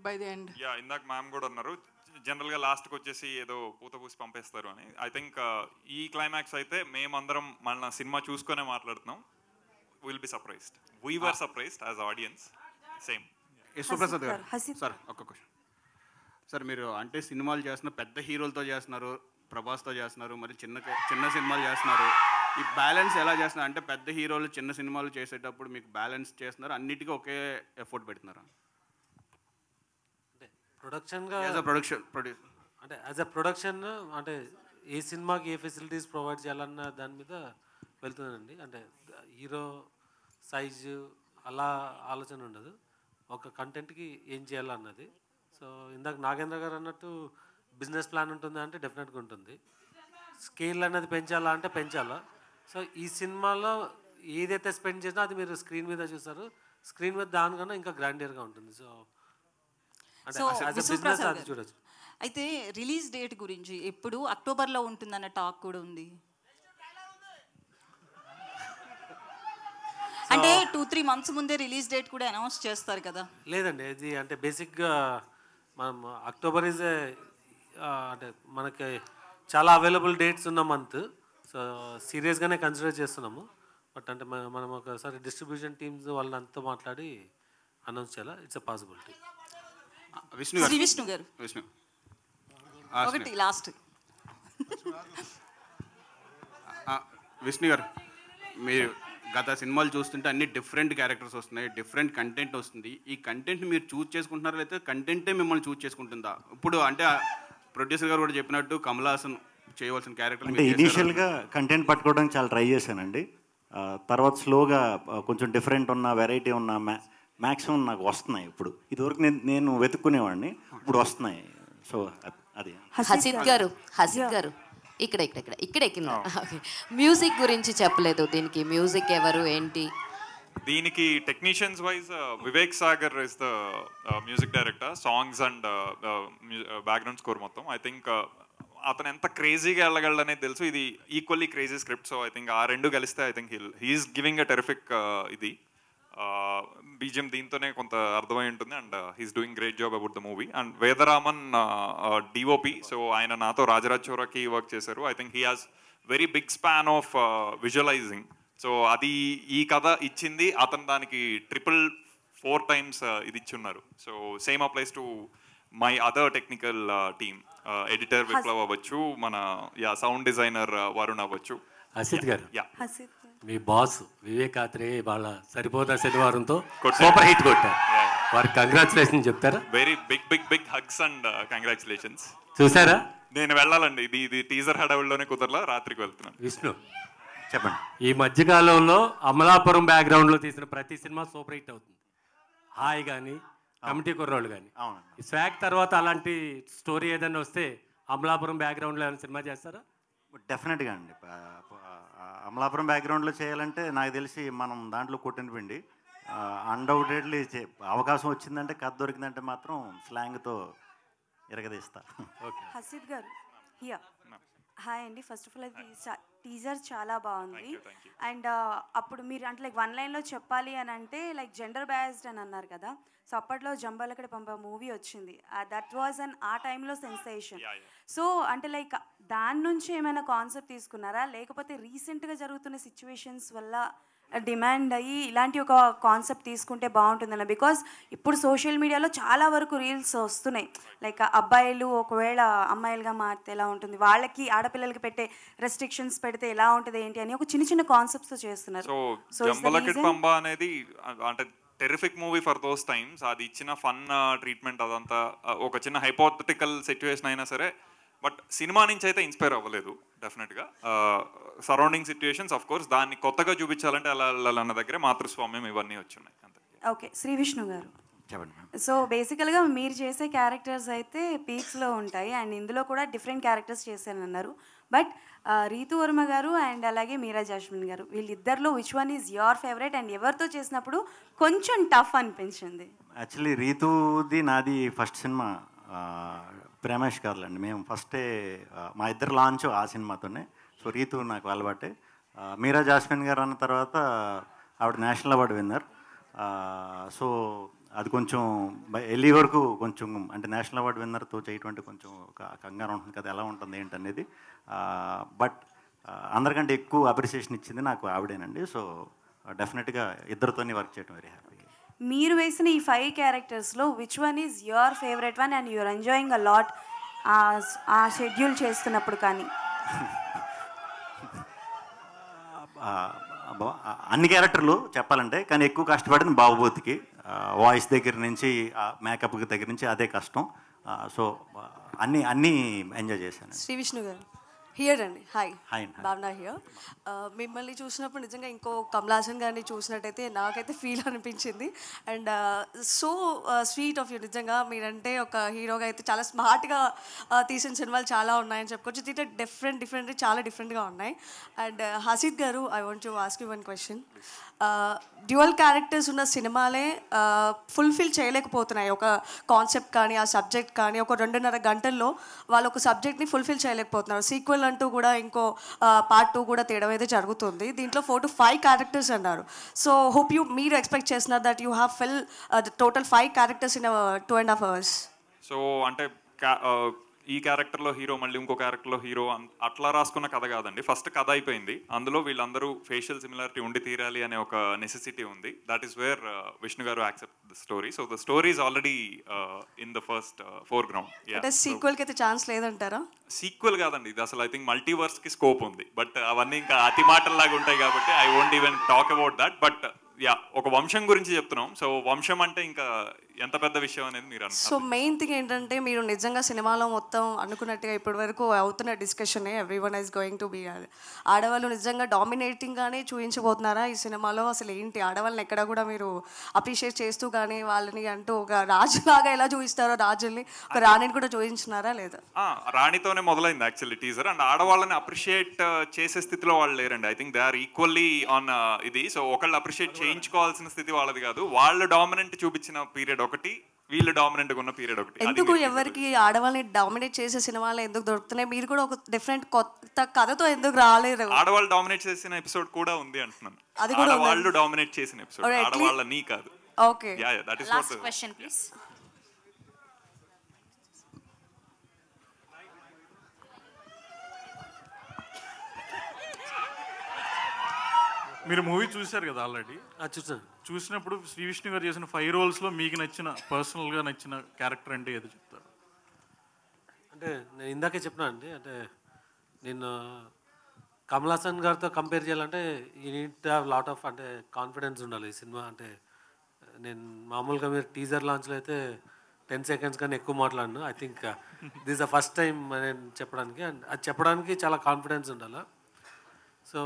by the end? Yeah, ఇందాక మ్యామ్ కూడా అన్నారు జనరల్గా లాస్ట్కి వచ్చేసి ఏదో పూత పూసి పంపేస్తారు అని. ఐ థింక్ ఈ క్లైమాక్స్ అయితే మేమందరం మన సినిమా చూసుకునే మాట్లాడుతున్నాం. Will be surprised. We were surprised as audience. Same. Yashwaprasad గారు సార్, ఒక్క క్వశ్చన్ సార్. మీరు అంటే సినిమాలు చేస్తున్నారు, పెద్ద హీరోలతో చేస్తున్నారు, ప్రభాస్తో చేస్తున్నారు, మరి చిన్న సినిమాలు చేస్తున్నారు. ఈ బ్యాలెన్స్ ఎలా చేస్తున్నారు? అంటే పెద్ద హీరోలు చిన్న సినిమాలు చేసేటప్పుడు మీకు బ్యాలెన్స్ చేస్తున్నారు, అన్నిటికీ ఒకే ఎఫర్ట్ పెడుతున్నారా? ప్రొడక్షన్గా అంటే యాజ్ అ ప్రొడక్షన్ అంటే ఏ సినిమాకి ఏ ఫెసిలిటీస్ ప్రొవైడ్ చేయాలన్న దాని మీద వెళ్తుందండి. అంటే హీరో సైజు అలా ఆలోచన ఉండదు, ఒక కంటెంట్కి ఏం చేయాలన్నది. సో ఇందాక నాగేంద్ర గారు అన్నట్టు బిజినెస్ ప్లాన్ ఉంటుంది అంటే డెఫినెట్గా ఉంటుంది. స్కేల్ అనేది పెంచాలా అంటే పెంచాలా. సో ఈ సినిమాలో ఏదైతే స్పెండ్ చేసినా అది మీరు స్క్రీన్ మీద చూస్తారు. స్క్రీన్ మీద దానికన్నా ఇంకా గ్రాండియర్గా ఉంటుంది. సో చూడొచ్చు. అయితే రిలీజ్ డేట్ గురించి ఎప్పుడు అక్టోబర్లో ఉంటుందన్న టాక్ కూడా ఉంది. అంటే 2-3 months ముందే రిలీజ్ డేట్ కూడా అనౌన్స్ చేస్తారు కదా? లేదండి, ఇది అంటే బేసిక్గా మనం అక్టోబర్ ఈజ్ అంటే మనకి చాలా అవైలబుల్ డేట్స్ ఉన్న మంత్. సో సీరియస్గానే కన్సిడర్ చేస్తున్నాము. బట్ అంటే మనం ఒకసారి డిస్ట్రిబ్యూషన్ టీమ్స్ వాళ్ళంతా మాట్లాడి అనౌన్స్ చేయాలా. It's a possibility. విష్ణు గారు ఒకటి లాస్ట్. విష్ణు గారు, మీరు గత సినిమాలు చూస్తుంటే అన్ని డిఫరెంట్ క్యారెక్టర్స్ వస్తున్నాయి, డిఫరెంట్ కంటెంట్ వస్తుంది. ఈ కంటెంట్ మీరు చూస్ చేసుకుంటున్నారా లేకపోతే కంటెంటే మిమ్మల్ని చూస్ చేసుకుంటుందా? ఇప్పుడు అంటే ప్రొడ్యూసర్ గారు కూడా చెప్పినట్టు కమల్ హాసన్ చేయవలసిన క్యారెక్టర్ అంటే ఇనీషియల్గా కంటెంట్ పట్టుకోవడానికి చాలా ట్రై చేశానండి. తర్వాత స్లోగా కొంచెం డిఫరెంట్ ఉన్న వెరైటీ ఉన్న మ్యాక్సిమం నాకు వస్తున్నాయి. ఇప్పుడు ఇదివరకు నేను వెతుక్కునేవాడిని, ఇప్పుడు వస్తున్నాయి. సో అది. హసిత్ గారు ఇక్కడ మ్యూజిక్ గురించి చెప్పలేదు. దీనికి మ్యూజిక్ ఎవరు ఏంటి? దీనికి technicians wise Vivek Sagar is the music director, songs and background score మొత్తం. ఐ థింక్ అతను ఎంత క్రేజీగా వెళ్ళగలడనేది తెలుసు. ఇది equally crazy script. So I think ఆ రెండు కలిస్తే I think he is giving a terrific ఇది బీజిఎం దీంతోనే కొంత అర్థమై ఉంటుంది. And he's doing great job about the movie. And Vedaraman DOP, so ఆయన నాతో రాజరాజ్ చోరాకి వర్క్ చేశారు. I think he has very big span of visualising. So అది ఈ కథ ఇచ్చింది, అతను దానికి 4 times ఇది ఇచ్చున్నారు. So same applies to my other technical team. Editor Viplav అవ్వచ్చు, మన సౌండ్ డిజైనర్ వరుణ్ అవ్వచ్చు. హసిత్ గారు, మీ బాస్ వివేక్ ఆత్రేయ వాళ్ళ సరిపోతా శనివారంతో సూపర్ హిట్ కొట్టారు. వారికి కంగ్రాచులేషన్ చెప్తారా? Very big hugs and congratulations. చూసారా? నేను వెళ్ళాలండి, ఇది టీజర్ హడావుల్లోనే కుదరలా, రాత్రికి వెళ్తున్నాను. విష్ణు చెప్పండి. ఈ మధ్యకాలంలో అమలాపురం బ్యాక్గ్రౌండ్లో తీసిన ప్రతి సినిమా సూపర్ హిట్ అవుతుంది. హాయ్ కానీ కమిటీ కుర్రోళ్ళు కానీ. ఈ స్వాగ్ తర్వాత అలాంటి స్టోరీ ఏదైనా వస్తే అమలాపురం బ్యాక్గ్రౌండ్లో ఏమైనా సినిమా చేస్తారా? డెఫినెట్గా అండి. అమలాపురం బ్యాక్గ్రౌండ్లో చేయాలంటే నాకు తెలిసి మనం దాంట్లో కొట్టిన పిండి. అన్డౌటెడ్లీ అవకాశం వచ్చిందంటే, కథ దొరికిందంటే మాత్రం స్లాంగ్తో ఎరగదీస్తా. ఓకే. హసీద్ గారు హియర్. హాయ్ అండి. ఫస్ట్ ఆఫ్ ఆల్ అది టీజర్ చాలా బాగుంది. అండ్ అప్పుడు మీరు అంటే లైక్ వన్ లైన్లో చెప్పాలి అని అంటే లైక్ జెండర్ బయాస్డ్ అని అన్నారు కదా. సో అప్పట్లో జంబాలకడ పంప మూవీ వచ్చింది. దట్ వాజ్ అన్ ఆ టైంలో సెన్సేషన్. సో అంటే లైక్ దాని నుంచి ఏమైనా కాన్సెప్ట్ తీసుకున్నారా, లేకపోతే రీసెంట్గా జరుగుతున్న సిచ్యువేషన్స్ వల్ల డిమాండ్ అయ్యి ఇలాంటి ఒక కాన్సెప్ట్ తీసుకుంటే బాగుంటుందన్న? బికాస్ ఇప్పుడు సోషల్ మీడియాలో చాలా వరకు రీల్స్ వస్తున్నాయి. లైక్ అబ్బాయిలు ఒకవేళ అమ్మాయిలుగా మారితే ఎలా ఉంటుంది, వాళ్ళకి ఆడపిల్లలకి పెట్టే రెస్ట్రిక్షన్స్ పెడితే ఎలా ఉంటుంది ఏంటి అని ఒక చిన్న చిన్న కాన్సెప్ట్స్ చేస్తున్నారు. సో జంబలకడ్ పంబ అనేది అంటే terrific movie for those times. అది ఇచ్చిన ఫన్ ట్రీట్మెంట్ అదంతా ఒక చిన్న హైపోథెటికల్ సిచ్యువేషన్ అయినా సరే, బట్ సినిమా నుంచి అయితే ఇన్స్పైర్ అవ్వలేదు డెఫినెట్గా. సరౌండింగ్ సిచ్యువేషన్స్ ఆఫ్ కోర్స్ దాన్ని కొత్తగా చూపించాలంటే అలా వెళ్ళాలన్న దగ్గరే మాతృస్వామ్యం ఇవన్నీ వచ్చున్నాయి. ఓకే. శ్రీ విష్ణు గారు, చెప్పండి. సో బేసికల్గా మీరు చేసే క్యారెక్టర్స్ అయితే పీక్స్లో ఉంటాయి అండ్ ఇందులో కూడా డిఫరెంట్ క్యారెక్టర్స్ చేశానన్నారు. బట్ రీతు వర్మ గారు అండ్ అలాగే మీరా జాస్మిన్ గారు, వీళ్ళిద్దరిలో which one is your favourite and ఎవరితో చేసినప్పుడు కొంచెం టఫ్ అనిపించింది? యాక్చువల్లీ రీతుది నాది ఫస్ట్ సినిమా ప్రేమేష్ గారులండి. మేము ఫస్టే మా ఇద్దరు లాంచ్ ఆ సినిమాతోనే. సో రీతు నాకు అలవాటే. మీరా జాస్మిన్ గారు అన్న తర్వాత ఆవిడ నేషనల్ అవార్డు విన్నర్. సో అది కొంచెం వెళ్ళే వరకు కొంచెం అంటే నేషనల్ అవార్డు విన్నర్తో చేయటువంటి కొంచెం ఒక కంగారు ఉంటుంది కదా, ఎలా ఉంటుంది ఏంటనేది. బట్ అందరికంటే ఎక్కువ అప్రిసియేషన్ ఇచ్చింది నాకు ఆవిడేనండి. సో డెఫినెట్గా ఇద్దరితోనే వర్క్ చేయడం వెరీ హ్యాపీ. మీరు వేసిన ఈ 5 క్యారెక్టర్స్లో which one is your favourite one and you're enjoying a lot ఆ షెడ్యూల్ చేస్తున్నప్పుడు? కానీ అన్ని క్యారెక్టర్లు చెప్పాలంటే, కానీ ఎక్కువ కష్టపడింది బాబుబోతికి. వాయిస్ దగ్గర నుంచి మేకప్ దగ్గర నుంచి అదే కష్టం. సో అన్నీ ఎంజాయ్ చేశాను. శ్రీ విష్ణు గారు హియర్ అండి. హాయ్. హాయ్. భావన హియర్. మిమ్మల్ని చూసినప్పుడు నిజంగా ఇంకో కమల్ హాసన్ గారిని చూసినట్టయితే నాకైతే ఫీల్ అనిపించింది. And so sweet of you. నిజంగా మీరంటే ఒక హీరోగా అయితే చాలా స్మార్ట్గా తీసిన సినిమాలు చాలా ఉన్నాయని చెప్పుకోవచ్చు. దీంట్లో డిఫరెంట్ చాలా డిఫరెంట్గా ఉన్నాయి. అండ్ హసీద్ గారు, I want to ask you one question. Dual characters ఉన్న సినిమాలే ఫుల్ఫిల్ చేయలేకపోతున్నాయి. ఒక కాన్సెప్ట్ కానీ ఆ సబ్జెక్ట్ కానీ ఒక 2.5 గంటల్లో వాళ్ళు ఒక సబ్జెక్ట్ని ఫుల్ఫిల్ చేయలేకపోతున్నారు. సీక్వెల్ అంటూ కూడా ఇంకో పార్ట్ 2 కూడా తీయడం అయితే జరుగుతుంది. దీంట్లో 4 to 5 క్యారెక్టర్స్ అన్నారు. సో హోప్ మీరు ఎక్స్పెక్ట్ చేస్తున్నారు that you have fill total 5 characters in 2.5 hours. So అంటే ఈ క్యారెక్టర్లో హీరో మళ్ళీ ఇంకో క్యారెక్టర్లో హీరో అట్లా రాసుకున్న కథ కాదండి. ఫస్ట్ కథ అయిపోయింది, అందులో వీళ్ళందరూ ఫేషియల్ సిమిలారిటీ ఉండి తీరాలి అనే ఒక నెసెసిటీ ఉంది. దట్ ఈస్ వేర్ విష్ణు గారు accept the story. So the story is already in the first foreground. అంటే సీక్వెల్కి అయితే ఛాన్స్ లేదంటారా? సీక్వెల్ కాదండి ఇది అసలు. ఐ థింక్ మల్టీవర్స్కి స్కోప్ ఉంది, బట్ అవన్నీ ఇంకా అతి మాటల్లాగా ఉంటాయి కాబట్టి I won't even talk about that. But yeah, ఒక వంశం గురించి చెప్తున్నాం. సో వంశం అంటే ఇంకా ఎంత పెద్ద విషయం అనేది మీరు అన్నారు. సో మెయిన్ థింగ్ ఏంటంటే మీరు నిజంగా సినిమాలో మొత్తం అనుకున్నట్టుగా ఇప్పటి వరకు అవుతున్న డిస్కషనే every one is going to be ఆడవాళ్ళు నిజంగా డామినేటింగ్గానే చూపించబోతున్నారా ఈ సినిమాలో? అసలు ఏంటి ఆడవాళ్ళని ఎక్కడ కూడా మీరు అప్రిషియేట్ చేస్తూ కానీ వాళ్ళని అంటూ ఒక రాజులాగా ఎలా చూపిస్తారో రాజుల్ని ఒక రాణిని కూడా చూపించినారా లేదా? రాణితోనే మొదలైంది యాక్చువల్లీ టీజర్. అండ్ ఆడవాళ్ళని అప్రిషియేట్ చేసే స్థితిలో వాళ్ళు లేరండి. I think they are equally on ఇది. సో ఒకళ్ళు అప్రిషియేట్ చేయించుకోవాల్సిన స్థితి వాళ్ళది కాదు. వాళ్ళు డామినెంట్ చూపించిన పీరియడ్ ఒకటి, వీళ్ళు డామినెంట్ ఉన్న పీరియడ్ ఒకటి. ఎందుకు ఎవరికి ఆడవాళ్ళని డామినేట్ చేసే సినిమాలు ఎందుకు దొరుకుతున్నాయి? మీరు కూడా ఒక డిఫరెంట్ కొత్త కథతో ఎందుకు రాలేరు? ఆడవాళ్ళు డామినేట్ చేసిన ఎపిసోడ్ కూడా ఉంది అంటున్నాను. అది కూడా ఆడవాళ్ళు డామినేట్ చేసిన ఎపిసోడ్, ఆడవాళ్ళని కాదు. Okay, that is last question please. మీరు మూవీ చూశారు కదా ఆల్రెడీ? చూసాను. చూసినప్పుడు శ్రీ విష్ణు గారు చేసిన 5 roles మీకు నచ్చిన పర్సనల్గా నచ్చిన క్యారెక్టర్ అంటే ఏదో చెప్తారు? అంటే నేను ఇందాకే చెప్పినా అండి, అంటే నేను కమల్ హాసన్ గారితో కంపేర్ చేయాలంటే ఈ need to have lot of అంటే కాన్ఫిడెన్స్ ఉండాలి ఈ సినిమా. అంటే నేను మామూలుగా మీరు టీజర్ లాంచ్లో అయితే 10 seconds కానీ ఎక్కువ మాట్లాడను. I think this the first time నేను చెప్పడానికి, అండ్ అది చెప్పడానికి చాలా కాన్ఫిడెన్స్ ఉండాలి. సో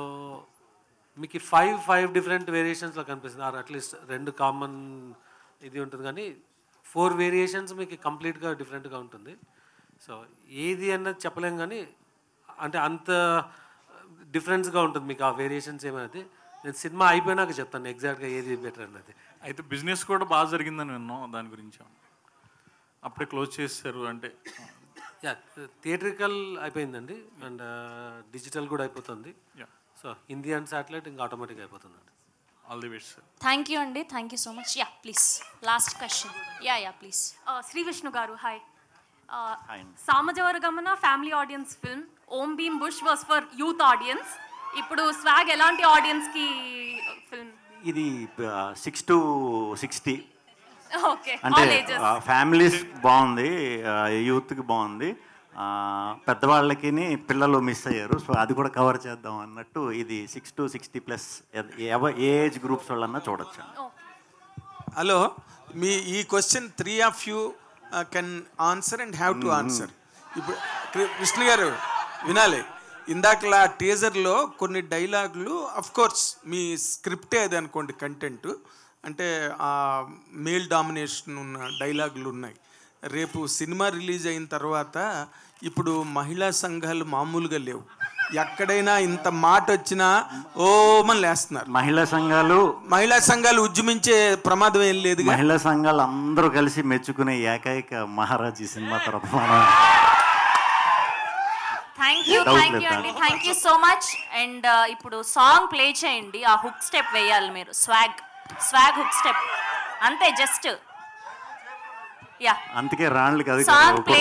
మీకు 5 డిఫరెంట్ వేరియేషన్స్లో కనిపిస్తుంది, ఆర్ అట్లీస్ట్ 2 కామన్ ఇది ఉంటుంది, కానీ 4 వేరియేషన్స్ మీకు కంప్లీట్గా డిఫరెంట్గా ఉంటుంది. సో ఏది అన్నది చెప్పలేం, కానీ అంటే అంత డిఫరెన్స్గా ఉంటుంది మీకు ఆ వేరియేషన్స్ ఏమైనా. నేను సినిమా అయిపోయినాక చెప్తాను ఎగ్జాక్ట్గా ఏది బెటర్ అన్నది. అయితే బిజినెస్ కూడా బాగా జరిగిందని విన్నాం, దాని గురించి అప్పుడే క్లోజ్ చేశారు అంటే? యా, థియేట్రికల్ అయిపోయిందండి అండ్ డిజిటల్ కూడా అయిపోతుంది. సో హిందీ అండ్ శాటిలైట్ ఇంకా ఆటోమేటిక్ అయిపోతుందండి. All the best sir. Thank you అండి, thank you so much. Yeah please last question. Yeah please. Shri Vishnu గారు hi. Samajavaragamana family audience film, Om Bheem Bush was for youth audience. ఇప్పుడు swag ఎలాంటి ఆడియన్స్కి film? ఇది 6 to 60 ఓకే, అంటే families బాగుంది, యూత్కి బాగుంది, పెద్దవాళ్ళకి పిల్లలు మిస్ అయ్యారు. సో అది కూడా కవర్ చేద్దాం అన్నట్టు ఇది 6 to 60+ ఏ ఏజ్ గ్రూప్స్ వాళ్ళన్నా చూడొచ్చు. హలో, మీ ఈ question 3 of you can answer and have to answer. ఇప్పుడు విష్ణు గారు వినాలి, ఇందాకలా టీజర్లో కొన్ని డైలాగులు కోర్స్ మీ స్క్రిప్టే అది అనుకోండి, కంటెంట్ అంటే మేల్ డామినేషన్ ఉన్న డైలాగులు ఉన్నాయి. రేపు సినిమా రిలీజ్ అయిన తర్వాత ఇప్పుడు మహిళా సంఘాలు మామూలుగా లేవు, ఎక్కడైనా ఇంత మాట వచ్చినా ఓమని లేస్తున్నారు. మహిళా సంఘాలు ఉద్యమించే ప్రమాదం ఏం లేదు. మహిళా సంఘాలు అందరూ కలిసి మెచ్చుకునే ఏకైక మహారాజీ సినిమా తర్వాత థ్యాంక్ యూ అండి, thank you so much. And ఇప్పుడు సాంగ్ ప్లే చేయండి, ఆ హుక్ స్టెప్ వేయాలి మీరు, స్వాగ్ హుక్ స్టెప్ అంతే, జస్ట్ అందుకే రాళ్ళు సాంగ్ ప్లే